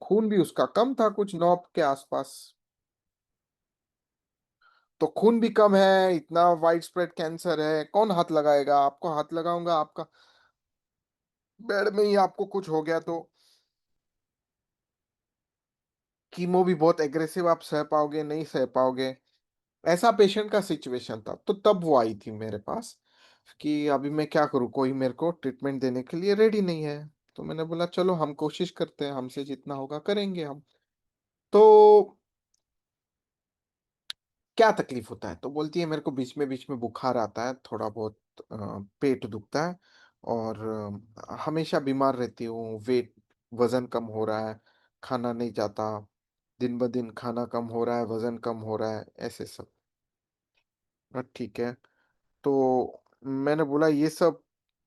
खून भी उसका कम था कुछ 9 के आसपास। तो खून भी कम है, इतना वाइड स्प्रेड कैंसर है, कौन हाथ लगाएगा, आपको हाथ लगाऊंगा आपका बेड में ही आपको कुछ हो गया तो कीमो भी बहुत एग्रेसिव, आप सह पाओगे नहीं सह पाओगे, ऐसा पेशेंट का सिचुएशन था। तो तब वो आई थी मेरे पास कि अभी मैं क्या करूं, कोई मेरे को ट्रीटमेंट देने के लिए रेडी नहीं है। तो मैंने बोला चलो हम कोशिश करते हैं, हमसे जितना होगा करेंगे हम। तो क्या तकलीफ होता है, तो बोलती है मेरे को बीच में बुखार आता है, थोड़ा बहुत पेट दुखता है, और हमेशा बीमार रहती हूँ, वेट वजन कम हो रहा है, खाना नहीं जाता, दिन ब दिन खाना कम हो रहा है, वजन कम हो रहा है, ऐसे सब। ठीक है। तो मैंने बोला ये सब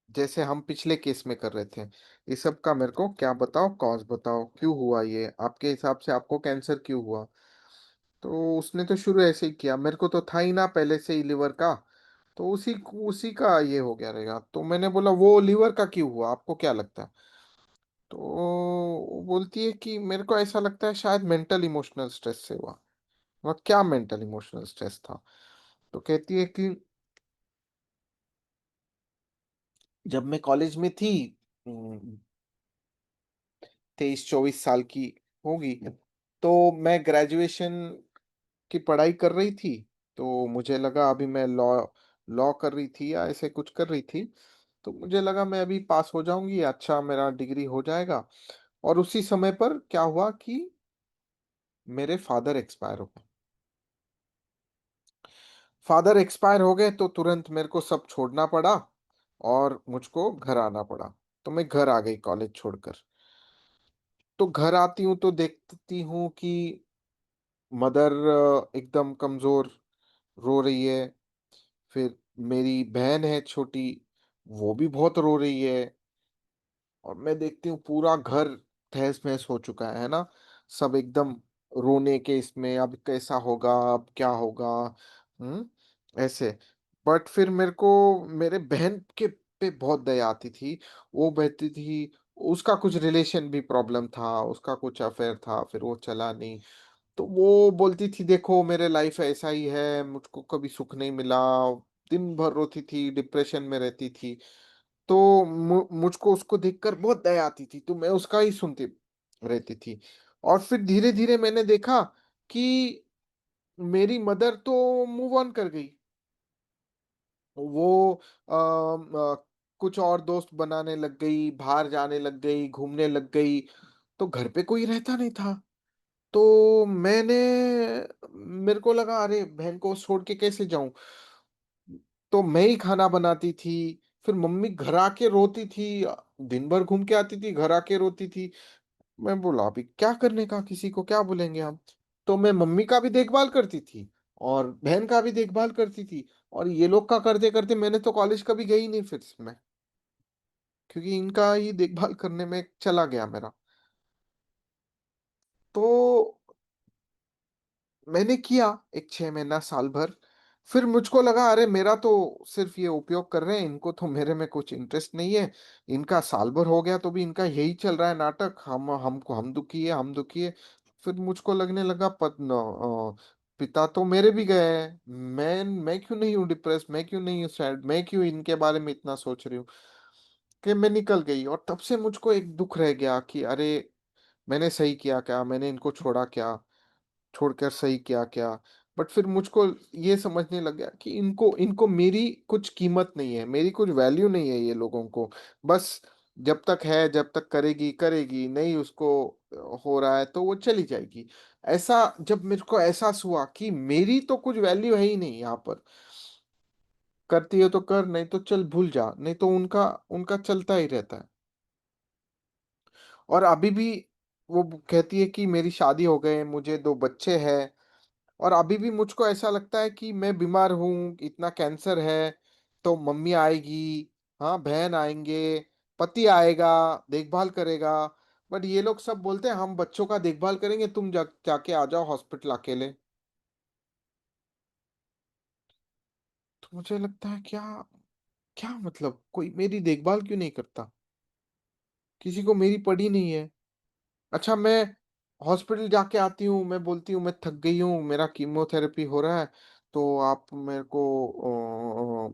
जैसे हम पिछले केस में कर रहे थे, ये सब का मेरे को क्या बताओ, कॉज बताओ, क्यों हुआ ये, आपके हिसाब से आपको कैंसर क्यों हुआ। तो उसने तो शुरू ऐसे ही किया, मेरे को तो था ही ना पहले से ही लिवर का, तो उसी उसी का ये हो गया रहेगा। तो मैंने बोला वो लिवर का क्यों हुआ, आपको क्या लगता है। तो वो बोलती है कि मेरे को ऐसा लगता है शायद मेंटल इमोशनल स्ट्रेस से हुआ। वह क्या मेंटल इमोशनल स्ट्रेस था। तो कहती है कि जब मैं कॉलेज में थी, 23-24 साल की होगी, तो मैं ग्रेजुएशन की पढ़ाई कर रही थी। तो मुझे लगा अभी मैं लॉ लॉ कर रही थी या ऐसे कुछ कर रही थी। तो मुझे लगा मैं अभी पास हो जाऊंगी, अच्छा मेरा डिग्री हो जाएगा। और उसी समय पर क्या हुआ कि मेरे फादर एक्सपायर हो गए। फादर एक्सपायर हो गए तो तुरंत मेरे को सब छोड़ना पड़ा और मुझको घर आना पड़ा। तो मैं घर आ गई कॉलेज छोड़कर। तो घर आती हूँ तो देखती हूँ कि मदर एकदम कमजोर रो रही है। फिर मेरी बहन है छोटी, वो भी बहुत रो रही है। और मैं देखती हूँ पूरा घर तहस महस हो चुका है ना। सब एकदम रोने के इसमें, अब कैसा होगा, अब क्या होगा। ऐसे। बट फिर मेरे को मेरे बहन के पे बहुत दया आती थी। वो बहती थी, उसका कुछ रिलेशन भी प्रॉब्लम था, उसका कुछ अफेयर था, फिर वो चला नहीं। तो वो बोलती थी देखो मेरे लाइफ ऐसा ही है, मुझको कभी सुख नहीं मिला, दिन भर रोती थी, डिप्रेशन में रहती थी। तो मुझको उसको देखकर बहुत दया आती थी, तो मैं उसका ही सुनती रहती थी। और फिर धीरे धीरे मैंने देखा कि मेरी मदर तो मूव ऑन कर गई। वो कुछ और दोस्त बनाने लग गई, बाहर जाने लग गई, घूमने लग गई। तो घर पे कोई रहता नहीं था। तो मेरे को लगा अरे बहन को छोड़ के कैसे जाऊं। तो मैं ही खाना बनाती थी। फिर मम्मी घर आके रोती थी, दिन भर घूम के आती थी, घर आके रोती थी। मैं बोला अभी क्या करने का, किसी को क्या बोलेंगे हम। तो मैं मम्मी का भी देखभाल करती थी और बहन का भी देखभाल करती थी। और ये लोग का करते करते मैंने तो कॉलेज कभी गई नहीं फिर मैं, क्योंकि इनका ही देखभाल करने में चला गया मेरा। तो मैंने किया एक 6 महीना साल भर। फिर मुझको लगा अरे मेरा तो सिर्फ ये उपयोग कर रहे हैं, इनको तो मेरे में कुछ इंटरेस्ट नहीं है। इनका साल भर हो गया तो भी इनका यही चल रहा है नाटक, हमको हम दुखी है, हम दुखी है। फिर मुझको लगने लगा पिता तो मेरे भी गए हैं, मैं क्यों नहीं हूँ डिप्रेस, मैं क्यों नहीं हूँ सैड, मैं क्यों इनके बारे में इतना सोच रही हूँ। कि मैं निकल गई और तब से मुझको एक दुख रह गया कि अरे मैंने सही किया क्या, मैंने इनको छोड़ा क्या, छोड़कर सही किया क्या। बट फिर मुझको ये समझने लग गया कि इनको इनको मेरी कुछ कीमत नहीं है, मेरी कुछ वैल्यू नहीं है ये लोगों को। बस जब तक है, जब तक करेगी करेगी, नहीं उसको हो रहा है तो वो चली जाएगी। ऐसा जब मेरे को एहसास हुआ कि मेरी तो कुछ वैल्यू है ही नहीं यहाँ पर, करती है तो कर, नहीं तो चल भूल जा, नहीं तो उनका उनका चलता ही रहता है। और अभी भी वो कहती है कि मेरी शादी हो गए, मुझे 2 बच्चे हैं। और अभी भी मुझको ऐसा लगता है कि मैं बीमार हूँ, इतना कैंसर है, तो मम्मी आएगी, हाँ बहन आएंगे, पति आएगा, देखभाल करेगा। बट ये लोग सब बोलते हैं हम बच्चों का देखभाल करेंगे, तुम जाके आ जाओ हॉस्पिटल अकेले। तो मुझे लगता है क्या, क्या मतलब कोई मेरी देखभाल क्यों नहीं करता, किसी को मेरी पड़ी नहीं है। अच्छा मैं हॉस्पिटल जाके आती हूँ, मैं बोलती हूँ मैं थक गई हूँ, मेरा कीमोथेरेपी हो रहा है, तो आप मेरे को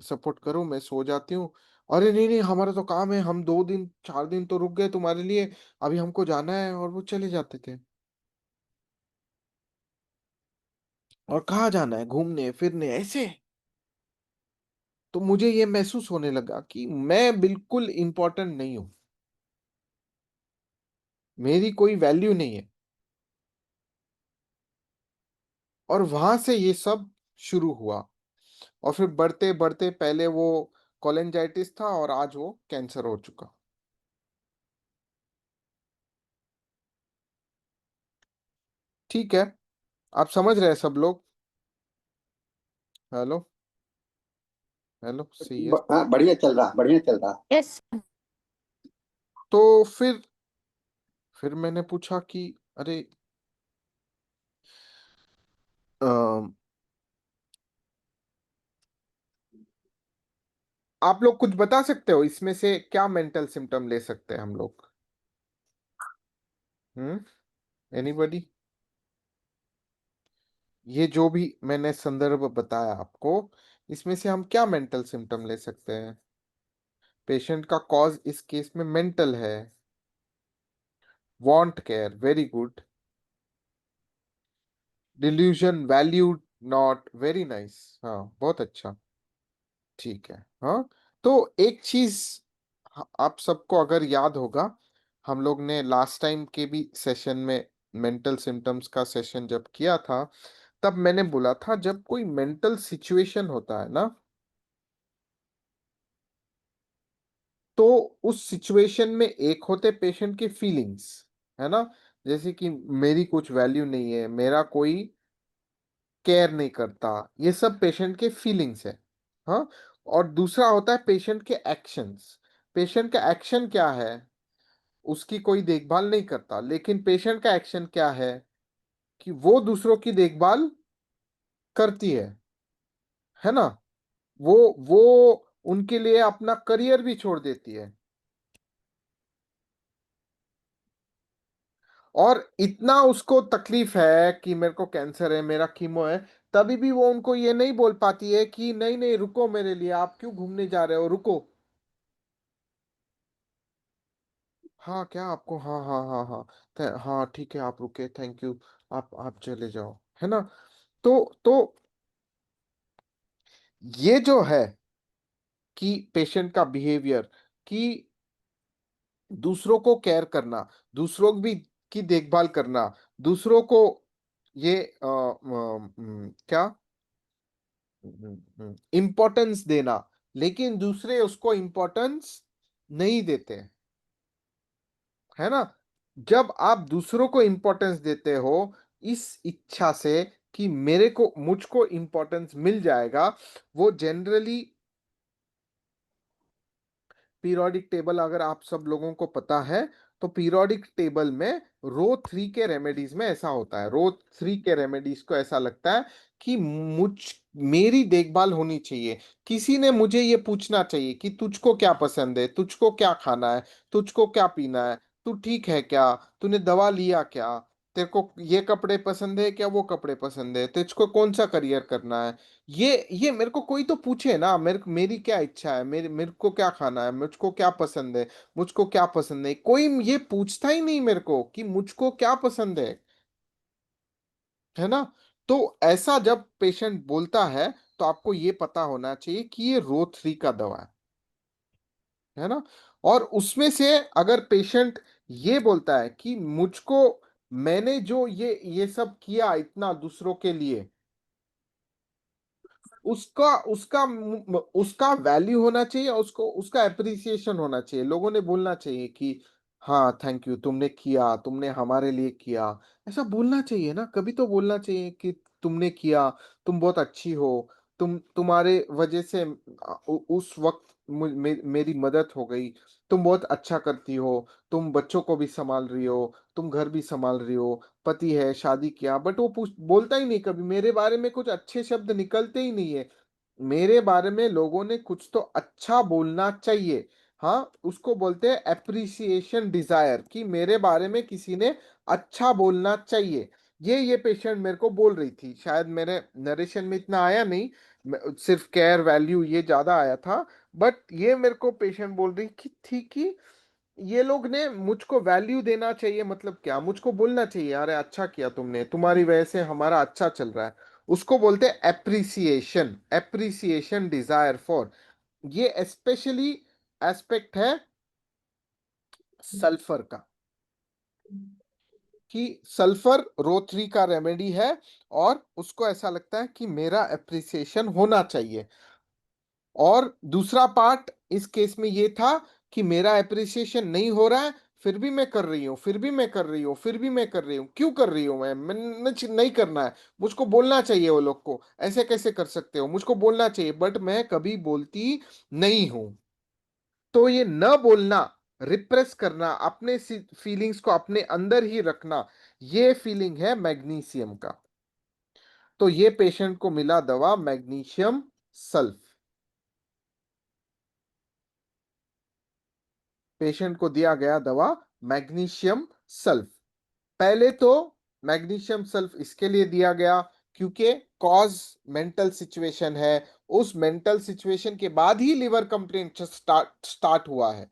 सपोर्ट करो, मैं सो जाती हूँ। अरे नहीं नहीं, हमारा तो काम है, हम 2 दिन 4 दिन तो रुक गए तुम्हारे लिए, अभी हमको जाना है, और वो चले जाते थे। और कहाँ जाना है, घूमने फिरने ऐसे। तो मुझे ये महसूस होने लगा कि मैं बिल्कुल इंपॉर्टेंट नहीं हूँ, मेरी कोई वैल्यू नहीं है। और वहां से ये सब शुरू हुआ। और फिर बढ़ते बढ़ते पहले वो कोलेंजाइटिस था और आज वो कैंसर हो चुका। ठीक है, आप समझ रहे हैं सब लोग? हेलो हेलो, सी यस। हाँ, बढ़िया चल रहा, बढ़िया चल रहा। यस। तो फिर मैंने पूछा कि अरे अम, आप लोग कुछ बता सकते हो इसमें से क्या मेंटल सिम्टम ले सकते हैं हम लोग? एनीबडी? ये जो भी मैंने संदर्भ बताया आपको, इसमें से हम क्या मेंटल सिम्टम ले सकते हैं? पेशेंट का कॉज इस केस में मेंटल है। Want care, very good. Delusion, valued not, very nice. हाँ, बहुत अच्छा। ठीक है। हाँ, तो एक चीज आप सबको अगर याद होगा, हम लोग ने लास्ट टाइम के भी सेशन में मेंटल सिम्टम्स का सेशन जब किया था, तब मैंने बोला था जब कोई मेंटल सिचुएशन होता है ना, तो उस सिचुएशन में एक होते पेशेंट के फीलिंग्स, है ना, जैसे कि मेरी कुछ वैल्यू नहीं है, मेरा कोई केयर नहीं करता, ये सब पेशेंट के फीलिंग्स है। हाँ, और दूसरा होता है पेशेंट के एक्शंस। पेशेंट का एक्शन क्या है? उसकी कोई देखभाल नहीं करता, लेकिन पेशेंट का एक्शन क्या है कि वो दूसरों की देखभाल करती है ना, वो उनके लिए अपना करियर भी छोड़ देती है। और इतना उसको तकलीफ है कि मेरे को कैंसर है, मेरा कीमो है, तभी भी वो उनको ये नहीं बोल पाती है कि नहीं नहीं रुको, मेरे लिए आप क्यों घूमने जा रहे हो, रुको। हाँ, क्या आपको, हाँ हाँ हाँ हाँ, हाँ ठीक है, आप रुके, थैंक यू, आप चले जाओ, है ना। तो ये जो है कि पेशेंट का बिहेवियर, कि दूसरों को केयर करना, दूसरों भी की देखभाल करना, दूसरों को ये क्या इम्पोर्टेंस देना, लेकिन दूसरे उसको इम्पोर्टेंस नहीं देते, है ना। जब आप दूसरों को इम्पोर्टेंस देते हो इस इच्छा से कि मेरे को मुझको इम्पोर्टेंस मिल जाएगा, वो जनरली पीरियोडिक टेबल अगर आप सब लोगों को पता है, तो पीरियोडिक टेबल में रो 3 के रेमेडीज में ऐसा होता है। रो 3 के रेमेडीज को ऐसा लगता है कि मेरी देखभाल होनी चाहिए। किसी ने मुझे ये पूछना चाहिए कि तुझको क्या पसंद है, तुझको क्या खाना है, तुझको क्या पीना है, तू ठीक है क्या, तूने दवा लिया क्या, तेरे को ये कपड़े पसंद है क्या, वो कपड़े पसंद है, तुझको कौन सा करियर करना है। ये मेरे को कोई तो पूछे ना, मेरी क्या इच्छा है, मेरे मेरे को क्या खाना है, मुझको क्या पसंद है, मुझको क्या पसंद है, कोई ये पूछता ही नहीं मेरे को कि मुझको क्या पसंद है ना। तो ऐसा जब पेशेंट बोलता है, तो आपको ये पता होना चाहिए कि ये रो 3 का दवा है ना। और उसमें से अगर पेशेंट ये बोलता है कि मुझको, मैंने जो ये सब किया इतना दूसरों के लिए, उसका उसका उसका वैल्यू होना चाहिए, उसको उसका एप्रिसिएशन होना चाहिए, लोगों ने बोलना चाहिए कि हाँ थैंक यू, तुमने किया, तुमने हमारे लिए किया। ऐसा बोलना चाहिए ना, कभी तो बोलना चाहिए कि तुमने किया, तुम बहुत अच्छी हो, तुम्हारे वजह से उस वक्त मेरी मदद हो गई, तुम बहुत अच्छा करती हो, तुम बच्चों को भी संभाल रही हो, तुम घर भी संभाल रही हो, पति है, शादी किया, बट वो बोलता ही नहीं कभी मेरे बारे में, कुछ अच्छे शब्द निकलते ही नहीं है। मेरे बारे में लोगों ने कुछ तो अच्छा बोलना चाहिए। हाँ, उसको बोलते हैं एप्रिसिएशन डिजायर, कि मेरे बारे में किसी ने अच्छा बोलना चाहिए। ये पेशेंट मेरे को बोल रही थी, शायद मेरे नरेशन में इतना आया नहीं, सिर्फ केयर वैल्यू ये ज्यादा आया था, बट ये मेरे को पेशेंट बोल रही थी कि ये लोग ने मुझको वैल्यू देना चाहिए, मतलब क्या, मुझको बोलना चाहिए अरे अच्छा किया तुमने, तुम्हारी वजह से हमारा अच्छा चल रहा है। उसको बोलते हैं एप्रिसिएशन, एप्रिसिएशन डिजायर फॉर। ये स्पेशली एस्पेक्ट है सल्फर का, कि सल्फर रो 3 का रेमेडी है, और उसको ऐसा लगता है कि मेरा एप्रिसिएशन होना चाहिए। और दूसरा पार्ट इस केस में ये था कि मेरा एप्रिसिएशन नहीं हो रहा है, फिर भी मैं कर रही हूँ, फिर भी मैं कर रही हूँ, फिर भी मैं कर रही हूँ। क्यों कर रही हूँ मैंने नहीं करना है। मुझको बोलना चाहिए वो लोग को, ऐसे कैसे कर सकते हो, मुझको बोलना चाहिए, बट मैं कभी बोलती नहीं हूं। तो ये न बोलना, रिप्रेस करना, अपने फीलिंग्स को अपने अंदर ही रखना, ये फीलिंग है मैग्नीशियम का। तो ये पेशेंट को मिला दवा मैग्नीशियम सल्फ। पेशेंट को दिया गया दवा मैग्नीशियम सल्फ। पहले तो मैग्नीशियम सल्फ इसके लिए दिया गया क्योंकि कॉज मेंटल सिचुएशन है। उस मेंटल सिचुएशन के बाद ही लिवर कंप्लेंट स्टार्ट हुआ है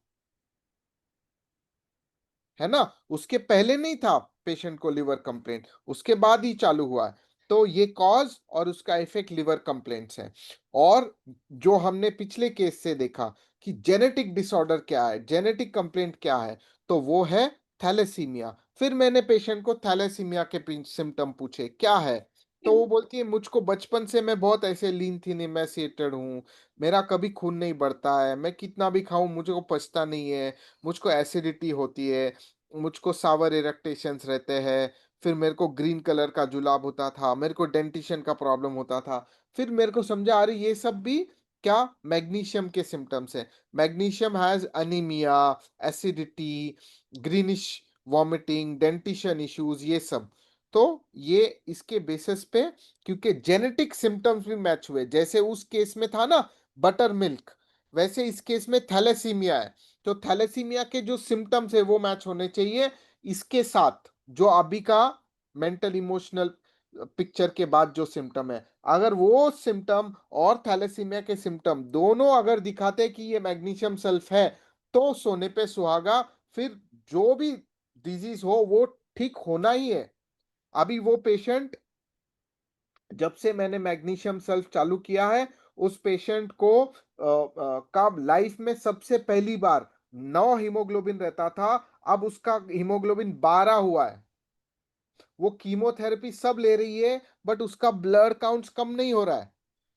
ना। उसके पहले नहीं था पेशेंट को लिवर कंप्लेंट, उसके बाद ही चालू हुआ है। तो ये कॉज और उसका इफेक्ट लिवर कंप्लेंट्स है। और जो हमने पिछले केस से देखा कि जेनेटिक डिसऑर्डर क्या है, जेनेटिक कंप्लेंट क्या है, तो वो है थैलेसीमिया। फिर मैंने पेशेंट को थैलेसीमिया के सिम्टम पूछे क्या है, तो वो बोलती है मुझको बचपन से मैं बहुत ऐसे लीन थीन एमेसिएटेड हूँ, मेरा कभी खून नहीं बढ़ता है, मैं कितना भी खाऊं मुझको पचता नहीं है, मुझको एसिडिटी होती है, मुझको सावर इरेक्टेशंस रहते हैं, फिर मेरे को ग्रीन कलर का जुलाब होता था, मेरे को डेंटिशन का प्रॉब्लम होता था। फिर मेरे को समझा आ रही ये सब भी क्या मैग्नीशियम के सिम्टम्स है। Magnesium has anaemia, acidity, greenish vomiting, dentition issues, ये सब। तो ये इसके बेसिस पे, क्योंकि जेनेटिक सिम्टम्स भी मैच हुए, जैसे उस केस में था ना बटर मिल्क, वैसे इस केस में थैलेसीमिया है। तो थैलेसीमिया के जो सिम्टम्स है वो मैच होने चाहिए इसके साथ जो अभी का मेंटल इमोशनल पिक्चर के बाद जो सिम्टम है। अगर वो सिम्टम और थैलेसीमिया के सिम्टम दोनों अगर दिखाते कि ये मैग्नीशियम सल्फ है, तो सोने पे सुहागा। फिर जो भी डिजीज हो वो ठीक होना ही है। अभी वो पेशेंट, जब से मैंने मैग्नीशियम सल्फ चालू किया है, उस पेशेंट को का लाइफ में सबसे पहली बार 9 हीमोग्लोबिन रहता था, अब उसका हीमोग्लोबिन 12 हुआ है। वो कीमोथेरेपी सब ले रही है, बट उसका ब्लड काउंट्स कम नहीं हो रहा है।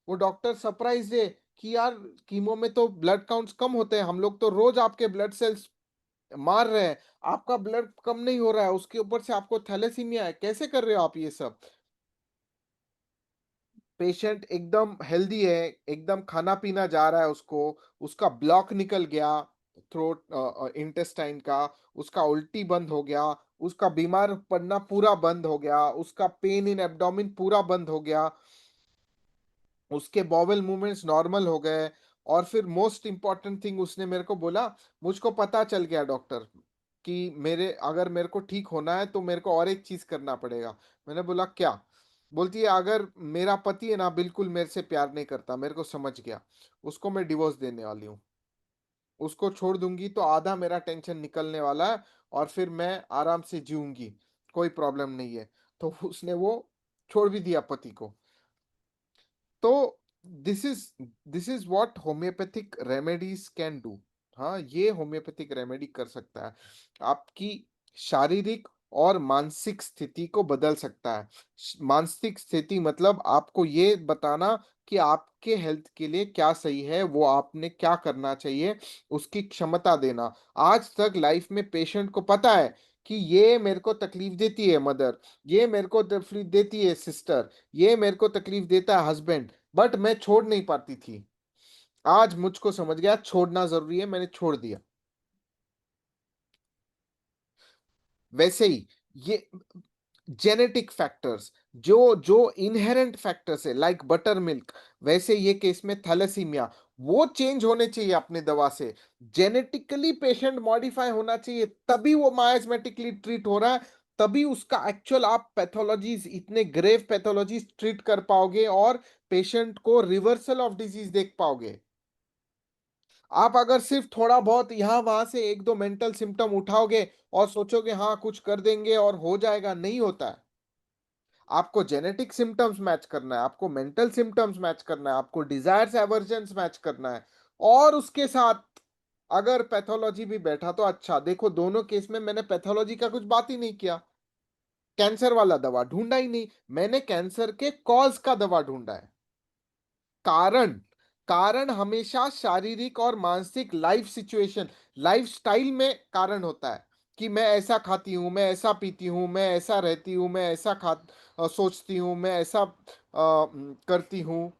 वो डॉक्टर सरप्राइज है कि यार कीमो में तो ब्लड काउंट्स कम होते हैं, हम लोग तो रोज आपके ब्लड सेल्स मार रहे हैं, आपका ब्लड कम नहीं हो रहा है, उसके ऊपर से आपको थैलेसीमिया है, कैसे कर रहे हो आप ये सब। पेशेंट एकदम हेल्दी है, एकदम खाना पीना जा रहा है उसको, उसका ब्लॉक निकल गया थ्रोट इंटेस्टाइन का, उसका उल्टी बंद हो गया, उसका बीमार पड़ना पूरा बंद हो गया, उसका पेन इन एब्डोमेन पूरा बंद हो गया, उसके बॉवेल मूवमेंट्स नॉर्मल हो गए। और फिर मोस्ट इंपॉर्टेंट थिंग उसने मेरे को बोला, मुझको पता चल गया डॉक्टर कि मेरे अगर मेरे को ठीक होना है तो मेरे को और एक चीज करना पड़ेगा। मैंने बोला क्या। बोलती है अगर मेरा पति है ना बिल्कुल मेरे से प्यार नहीं करता, मेरे को समझ गया, उसको मैं डिवोर्स देने वाली हूँ, उसको छोड़ दूंगी तो आधा मेरा टेंशन निकलने वाला है और फिर मैं आराम से जीऊंगी, कोई प्रॉब्लम नहीं है। तो उसने वो छोड़ भी दिया पति को। तो this is this is what homeopathic remedies can do. हाँ, ये होम्योपैथिक रेमेडी कर सकता है, आपकी शारीरिक और मानसिक स्थिति को बदल सकता है। मानसिक स्थिति मतलब आपको ये बताना कि आपके हेल्थ के लिए क्या सही है, वो आपने क्या करना चाहिए, उसकी क्षमता देना। आज तक लाइफ में पेशेंट को पता है कि ये मेरे को तकलीफ देती है मदर, ये मेरे को तकलीफ देती है सिस्टर, ये मेरे को तकलीफ देता है हस्बैंड, बट मैं छोड़ नहीं पाती थी। आज मुझको समझ गया छोड़ना जरूरी है, मैंने छोड़ दिया। वैसे ही ये जेनेटिक फैक्टर्स, जो जो इनहेरेंट फैक्टर्स है लाइक बटर मिल्क, वैसे ये केस में थैलेसीमिया, वो चेंज होने चाहिए अपने दवा से। जेनेटिकली पेशेंट मॉडिफाई होना चाहिए, तभी वो मायाजमेटिकली ट्रीट हो रहा है, तभी उसका एक्चुअल आप पैथोलॉजीज, इतने ग्रेव पैथोलॉजीज ट्रीट कर पाओगे और पेशेंट को रिवर्सल ऑफ डिजीज देख पाओगे। आप अगर सिर्फ थोड़ा बहुत यहां वहां से एक दो मेंटल सिम्टम उठाओगे और सोचोगे हाँ कुछ कर देंगे और हो जाएगा, नहीं होता है। आपको जेनेटिक सिम्टम्स मैच करना है, आपको मेंटल सिम्टम्स मैच करना है, आपको डिजायर्स एवर्जन्स मैच करना है। और उसके साथ अगर पैथोलॉजी भी बैठा तो अच्छा। देखो दोनों केस में मैंने पैथोलॉजी का कुछ बात ही नहीं किया, कैंसर वाला दवा ढूंढा ही नहीं, मैंने कैंसर के कॉज का दवा ढूंढा है। कारण, कारण हमेशा शारीरिक और मानसिक लाइफ सिचुएशन, लाइफ स्टाइल में कारण होता है। कि मैं ऐसा खाती हूँ, मैं ऐसा पीती हूँ, मैं ऐसा रहती हूँ, मैं ऐसा सोचती हूँ, मैं ऐसा करती हूँ।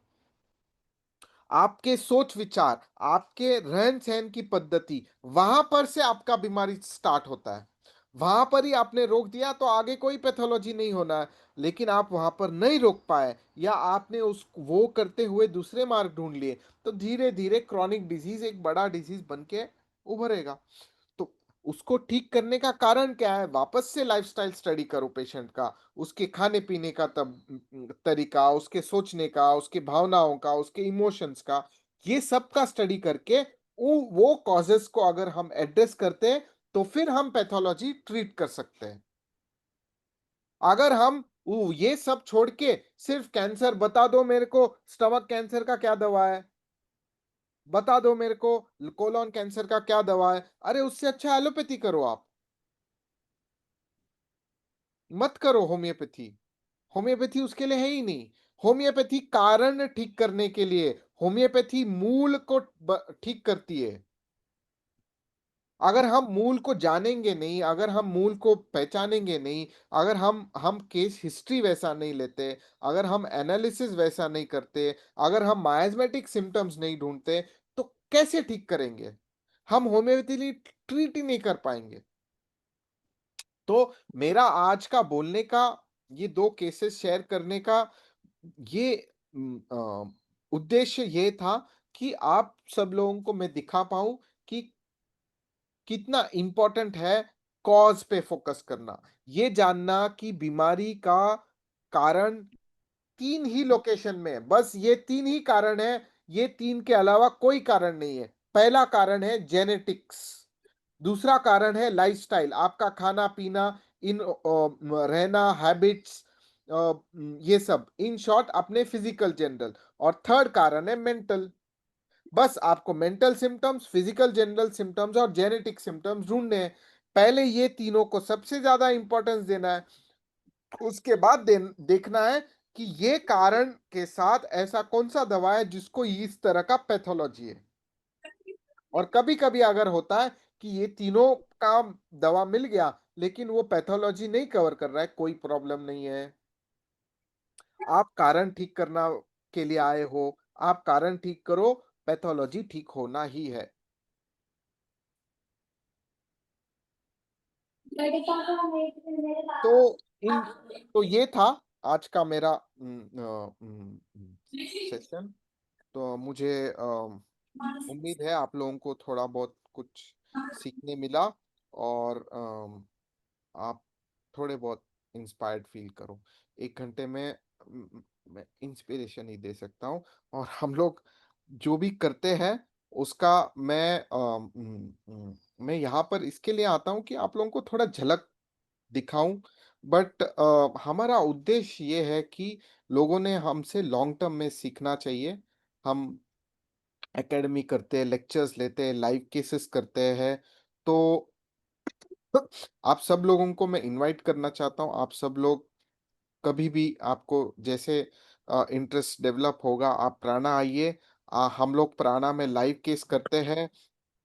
आपके सोच विचार, आपके रहन सहन की पद्धति, वहां पर से आपका बीमारी स्टार्ट होता है। वहां पर ही आपने रोक दिया तो आगे कोई पैथोलॉजी नहीं होना है। लेकिन आप वहां पर नहीं रोक पाए, या आपने उस वो करते हुए दूसरे मार्ग ढूंढ लिए, तो धीरे धीरे क्रॉनिक डिजीज एक बड़ा डिजीज बन के उभरेगा। तो उसको ठीक करने का कारण क्या है? वापस से लाइफस्टाइल स्टडी करो पेशेंट का, उसके खाने पीने का तरीका, उसके सोचने का, उसके भावनाओं का, उसके इमोशंस का, ये सब का स्टडी करके वो कॉजेस को अगर हम एड्रेस करते हैं, तो फिर हम पैथोलॉजी ट्रीट कर सकते हैं। अगर हम ये सब छोड़ के सिर्फ कैंसर बता दो मेरे को, स्टमक कैंसर का क्या दवा है, बता दो मेरे को कोलोन कैंसर का क्या दवा है, अरे उससे अच्छा एलोपैथी करो आप, मत करो होम्योपैथी। होम्योपैथी उसके लिए है ही नहीं। होम्योपैथी कारण ठीक करने के लिए, होम्योपैथी मूल को ठीक करती है। अगर हम मूल को जानेंगे नहीं, अगर हम मूल को पहचानेंगे नहीं, अगर हम केस हिस्ट्री वैसा नहीं लेते, अगर हम एनालिसिस वैसा नहीं करते, अगर हम मायाज्मेटिक सिम्टम्स नहीं ढूंढते, तो कैसे ठीक करेंगे? हम होम्योपैथी ट्रीट ही नहीं कर पाएंगे। तो मेरा आज का बोलने का, ये 2 केसेस शेयर करने का ये उद्देश्य ये था कि आप सब लोगों को मैं दिखा पाऊँ कि कितना इम्पोर्टेंट है कॉज़ पे फ़ोकस करना। ये जानना कि बीमारी का कारण 3 ही लोकेशन में है, बस ये 3 ही कारण है, ये 3 के अलावा कोई कारण नहीं है। पहला कारण है जेनेटिक्स, दूसरा कारण है लाइफस्टाइल, आपका खाना-पीना, रहना, हैबिट्स, ये सब, इन शॉर्ट अपने फिजिकल जनरल, और थर्ड कारण है मेंटल। बस आपको mental symptoms, physical general symptoms और जेनेटिक सिम्पटम्स ढूंढने हैं। पहले ये तीनों को सबसे ज्यादा इंपॉर्टेंस देना है, उसके बाद देखना है कि ये कारण के साथ ऐसा कौन सा दवा है जिसको इस तरह का पैथोलॉजी है। और कभी कभी अगर होता है कि ये तीनों का दवा मिल गया लेकिन वो पैथोलॉजी नहीं कवर कर रहा है, कोई प्रॉब्लम नहीं है। आप कारण ठीक करना के लिए आए हो, आप कारण ठीक करो, पैथोलॉजी ठीक होना ही है। तो इन तो ये था आज का मेरा सेशन। तो मुझे उम्मीद है आप लोगों को थोड़ा बहुत कुछ सीखने मिला, और आप थोड़े बहुत इंस्पायर्ड फील करो। 1 घंटे में मैं इंस्पिरेशन ही दे सकता हूँ, और हम लोग जो भी करते हैं उसका मैं यहाँ पर इसके लिए आता हूँ कि आप लोगों को थोड़ा झलक दिखाऊं। बट हमारा उद्देश्य ये है कि लोगों ने हमसे लॉन्ग टर्म में सीखना चाहिए। हम एकेडमी करते हैं, लेक्चर्स लेते हैं, लाइव केसेस करते हैं। तो आप सब लोगों को मैं इनवाइट करना चाहता हूँ, आप सब लोग कभी भी आपको जैसे इंटरेस्ट डेवलप होगा, आप प्राणा आइए। हम लोग प्राणा में लाइव केस करते हैं।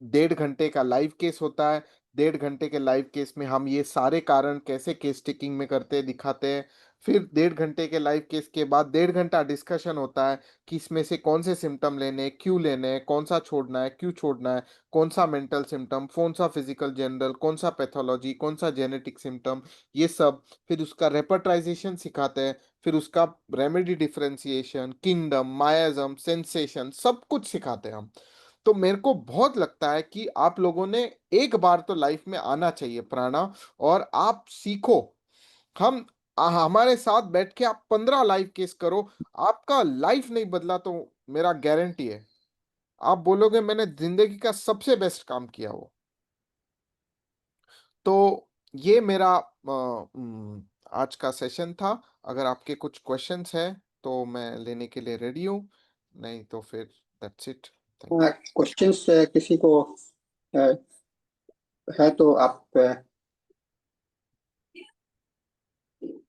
1.5 घंटे का लाइव केस होता है। 1.5 घंटे के लाइव केस में हम ये सारे कारण कैसे केस टेकिंग में करते हैं दिखाते हैं। फिर 1.5 घंटे के लाइव केस के बाद 1.5 घंटा डिस्कशन होता है कि इसमें से कौन से सिम्टम लेने हैं, क्यों लेने हैं, कौन सा छोड़ना है, क्यों छोड़ना है, कौन सा मेंटल सिम्टम, कौन सा फिजिकल जनरल, कौन सा पैथोलॉजी, कौन सा जेनेटिक सिम्टम, ये सब। फिर उसका रेपर्टाइजेशन सिखाते हैं, फिर उसका रेमेडी डिफरेंशिएशन, किंगडम, मायाजम, सेंसेशन, सब कुछ सिखाते हैं हम। तो मेरे को बहुत लगता है कि आप लोगों ने एक बार तो लाइफ में आना चाहिए प्राणा, और आप सीखो। हम हमारे साथ बैठ के आप 15 लाइव केस करो। आपका लाइफ नहीं बदला तो मेरा गारंटी है आप बोलोगे मैंने जिंदगी का सबसे बेस्ट काम किया वो। तो ये मेरा आज का सेशन था। अगर आपके कुछ क्वेश्चंस है तो मैं लेने के लिए रेडी हूँ, नहीं तो फिर that's it. Thank you. Questions किसी को है तो आप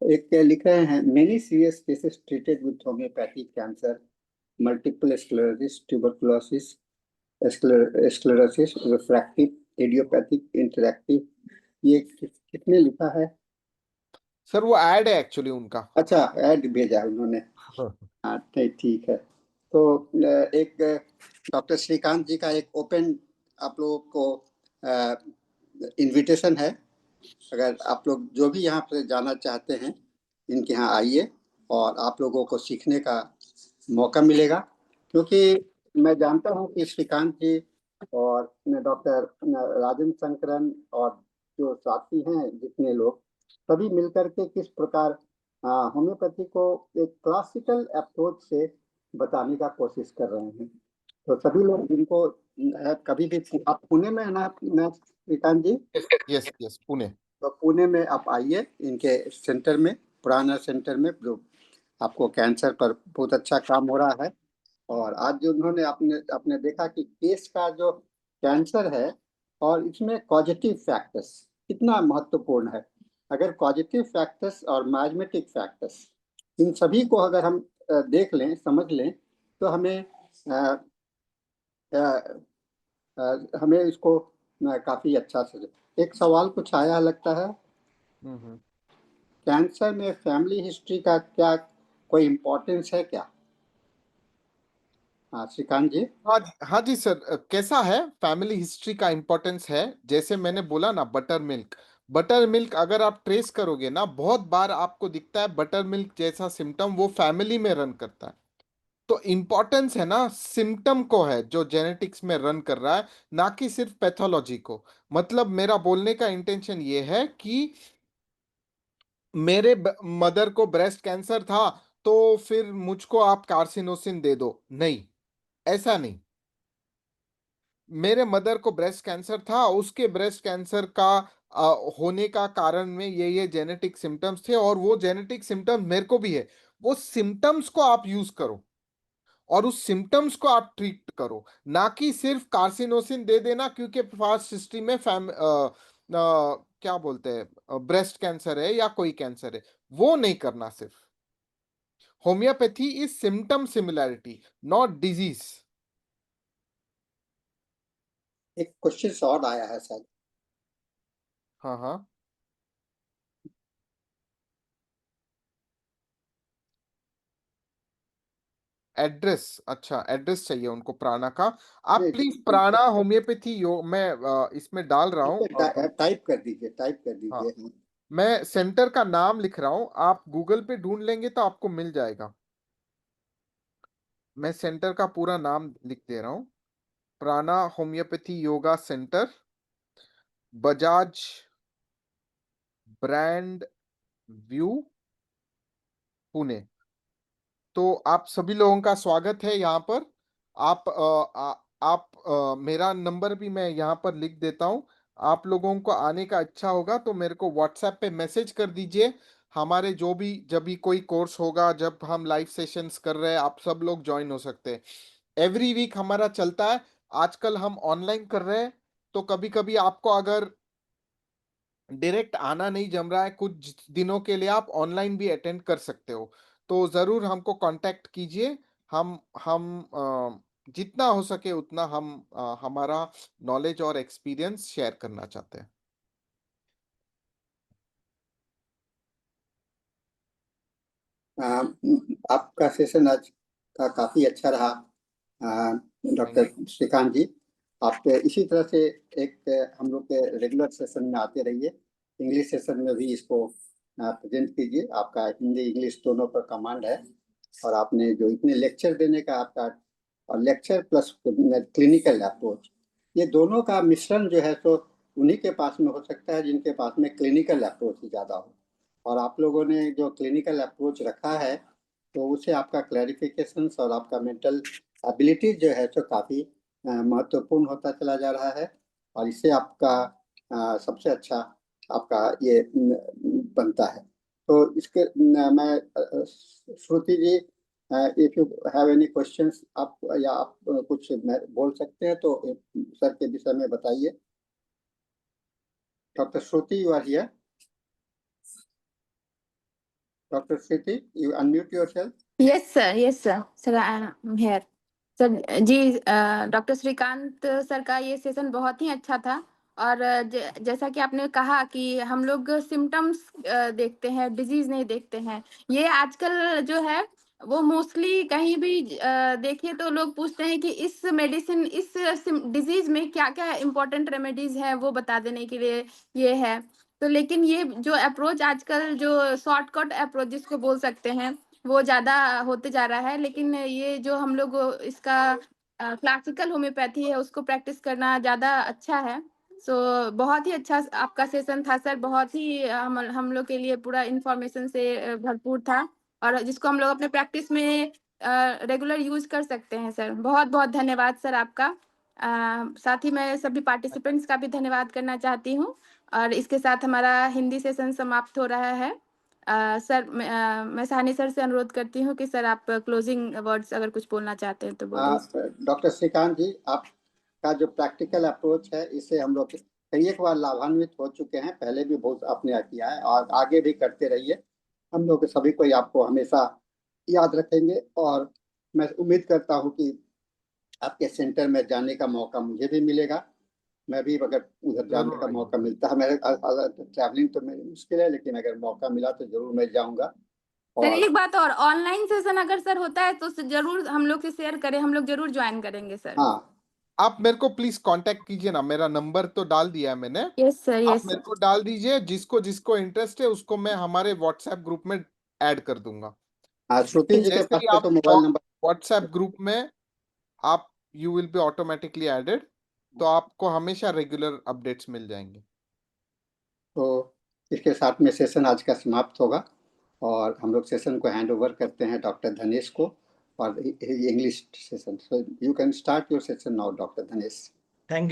एक लिखा है, many serious cases treated with homeopathic cancer, multiple sclerosis, tuberculosis, sclerosis, refractive, idiopathic, interactive, ये किसने लिखा है? सर वो ऐड है एक्चुअली उनका। अच्छा, ऐड भेजा है उन्होंने। हाँ ठीक है। तो एक डॉक्टर श्रीकांत जी का एक ओपन आप लोगों को इनविटेशन है। अगर आप लोग जो भी यहाँ पे जाना चाहते हैं, इनके यहाँ आइए और आप लोगों को सीखने का मौका मिलेगा। क्योंकि मैं जानता हूँ कि श्रीकांत जी और डॉक्टर राजेंद्र शंकरन और जो साथी हैं जितने लोग, सभी मिलकर के किस प्रकार होम्योपैथी को एक क्लासिकल अप्रोच से बताने का कोशिश कर रहे हैं। तो सभी लोग जिनको कभी भी आप पुणे में है ना श्रीकांत जी? Yes yes, Pune. तो पुणे में आप आइए इनके सेंटर में, पुराना सेंटर में, जो आपको कैंसर पर बहुत अच्छा काम हो रहा है। और आज जो उन्होंने आपने देखा कि केस का जो कैंसर है और इसमें कॉजेटिव फैक्टर्स कितना महत्वपूर्ण है। अगर कॉजेटिव फैक्टर्स और माइजमेटिक फैक्टर्स, इन सभी को अगर हम देख लें, समझ लें, तो हमें इसको काफी अच्छा से। एक सवाल कुछ आया लगता है, कैंसर में फैमिली हिस्ट्री का क्या कोई इम्पोर्टेंस है क्या? हाँ श्रीकांत जी। हाँ जी सर, कैसा है फैमिली हिस्ट्री का इम्पोर्टेंस है? जैसे मैंने बोला ना, बटर मिल्क अगर आप ट्रेस करोगे ना, बहुत बार आपको दिखता है बटर मिल्क जैसा सिम्टम वो फैमिली में रन करता है। तो इम्पोर्टेंस है ना सिम्टम को, है जो जेनेटिक्स में रन कर रहा है, ना कि सिर्फ पैथोलॉजी को। मतलब मेरा बोलने का इंटेंशन ये है कि मेरे मदर को ब्रेस्ट कैंसर था तो फिर मुझको आप कार्सिनोसिन दे दो, नहीं, ऐसा नहीं। मेरे मदर को ब्रेस्ट कैंसर था, उसके ब्रेस्ट कैंसर का होने का कारण में ये जेनेटिक सिम्टम्स थे, और वो जेनेटिक सिम्टम्स मेरे को भी है। वो सिम्टम्स को आप यूज करो और उस सिम्टम्स को आप ट्रीट करो, ना कि सिर्फ कार्सिनोसिन दे देना क्योंकि पास्ट हिस्ट्री में क्या बोलते हैं ब्रेस्ट कैंसर है या कोई कैंसर है, वो नहीं करना। सिर्फ homeopathy is symptom similarity, not disease. एक क्वेश्चन और आया है सर। हाँ हाँ, एड्रेस, अच्छा एड्रेस चाहिए उनको प्राणा का। आप प्लीज प्राणा होम्योपैथी मैं इसमें डाल रहा हूँ। टाइप कर दीजिए, टाइप कर हाँ, दीजिए। मैं सेंटर का नाम लिख रहा हूँ, आप गूगल पे ढूंढ लेंगे तो आपको मिल जाएगा। मैं सेंटर का पूरा नाम लिख दे रहा हूँ, प्राणा homeopathy yoga centre, Bajaj brand view, Pune. तो आप सभी लोगों का स्वागत है यहाँ पर। आप मेरा नंबर भी मैं यहाँ पर लिख देता हूँ। आप लोगों को आने का इच्छा होगा तो मेरे को व्हाट्सएप पे मैसेज कर दीजिए। हमारे जो भी जब भी कोई कोर्स होगा, जब हम लाइव सेशंस कर रहे हैं, आप सब लोग ज्वाइन हो सकते हैं। एवरी वीक हमारा चलता है। आजकल हम ऑनलाइन कर रहे हैं, तो कभी कभी आपको अगर डायरेक्ट आना नहीं जम रहा है कुछ दिनों के लिए, आप ऑनलाइन भी अटेंड कर सकते हो। तो जरूर हमको कांटेक्ट कीजिए। हम जितना हो सके उतना हम हमारा नॉलेज और एक्सपीरियंस शेयर करना चाहते हैं। आपका सेशन आज का काफी अच्छा रहा डॉक्टर श्रीकांत जी। आप इसी तरह से एक हम लोग के रेगुलर सेशन में आते रहिए। इंग्लिश सेशन में भी इसको प्रेजेंट कीजिए। आपका हिंदी इंग्लिश दोनों पर कमांड है। और आपने जो इतने लेक्चर देने का आपका, और लेक्चर प्लस क्लिनिकल अप्रोच, ये दोनों का मिश्रण जो है तो उन्हीं के पास में हो सकता है जिनके पास में क्लिनिकल अप्रोच ही ज़्यादा हो। और आप लोगों ने जो क्लिनिकल अप्रोच रखा है तो उससे आपका क्लैरिफिकेशन और आपका मेंटल एबिलिटी जो है तो काफ़ी महत्वपूर्ण होता चला जा रहा है। और इससे आपका सबसे अच्छा आपका ये बनता है। तो इसके मैं Shruti ji, if you have any questions, आप या आप कुछ बोल सकते हैं तो सर के विषय में बताइए। Doctor Shruti, you are here? Doctor Shruti, you unmute yourself. Yes, sir. Yes, sir. Sir, I'm here. Sir ji, doctor Shrikant sir का ये सेशन बहुत ही अच्छा था और जैसा कि आपने कहा कि हम लोग सिम्टम्स देखते हैं, डिजीज़ नहीं देखते हैं। ये आजकल जो है वो मोस्टली कहीं भी देखिए तो लोग पूछते हैं कि इस मेडिसिन इस डिजीज़ में क्या-क्या इम्पोर्टेंट रेमेडीज़ हैं वो बता देने के लिए ये है। तो लेकिन ये जो अप्रोच आजकल जो शॉर्टकट अप्रोच जिसको बोल सकते हैं, वो ज़्यादा होते जा रहा है। लेकिन ये जो हम लोग इसका क्लासिकल होम्योपैथी है उसको प्रैक्टिस करना ज़्यादा अच्छा है। सो बहुत ही अच्छा आपका सेशन था सर, बहुत ही हम लोग के लिए पूरा इन्फॉर्मेशन से भरपूर था और जिसको हम लोग अपने प्रैक्टिस में रेगुलर यूज़ कर सकते हैं सर। बहुत-बहुत धन्यवाद सर आपका। साथ ही मैं सभी पार्टिसिपेंट्स का भी धन्यवाद करना चाहती हूँ और इसके साथ हमारा हिंदी सेशन समाप्त हो रहा है। सर मैं साहनी सर से अनुरोध करती हूँ कि सर आप क्लोजिंग वर्ड्स अगर कुछ बोलना चाहते हैं तो बोलिए। डॉक्टर श्रीकांत जी, आपका जो प्रैक्टिकल अप्रोच है इससे हम लोग कई एक बार लाभान्वित हो चुके हैं, पहले भी बहुत आपने किया है और आगे भी करते रहिए। हम लोग सभी को आपको हमेशा याद रखेंगे और मैं उम्मीद करता हूँ कि आपके सेंटर में जाने का मौका मुझे भी मिलेगा। मैं भी अगर उधर जाने जरूर का आइए। मौका मिलता है, मेरे ट्रैवलिंग तो मेरी मुश्किल है, लेकिन अगर मौका मिला तो जरूर मैं जाऊंगा। सर और एक बात और, ऑनलाइन सेशन अगर सर होता है तो ज़रूर हम लोग से शेयर करें, हम लोग ज़रूर जॉइन करेंगे सर। हाँ, आप मेरे को प्लीज कांटेक्ट कीजिए ना, मेरा नंबर तो डाल दिया है मैंने। यस सर, आप यस मेरे सर। को डाल दीजिए, जिसको जिसको इंटरेस्ट है उसको मैं हमारे व्हाट्सएप ग्रुप में ऐड कर दूंगा। श्रुति जी के जैसे पास ही पे आप तो मोबाइल नंबर। व्हाट्सएप ग्रुप में आप you will be automatically added, तो आपको हमेशा रेगुलर अपडेट्स मिल जाएंगे। तो इसके साथ में सेशन आज का समाप्त होगा और हम लोग सेशन को हैंड ओवर करते हैं डॉक्टर धनेश को और English session. So you can start your session now doctor Dhanesh.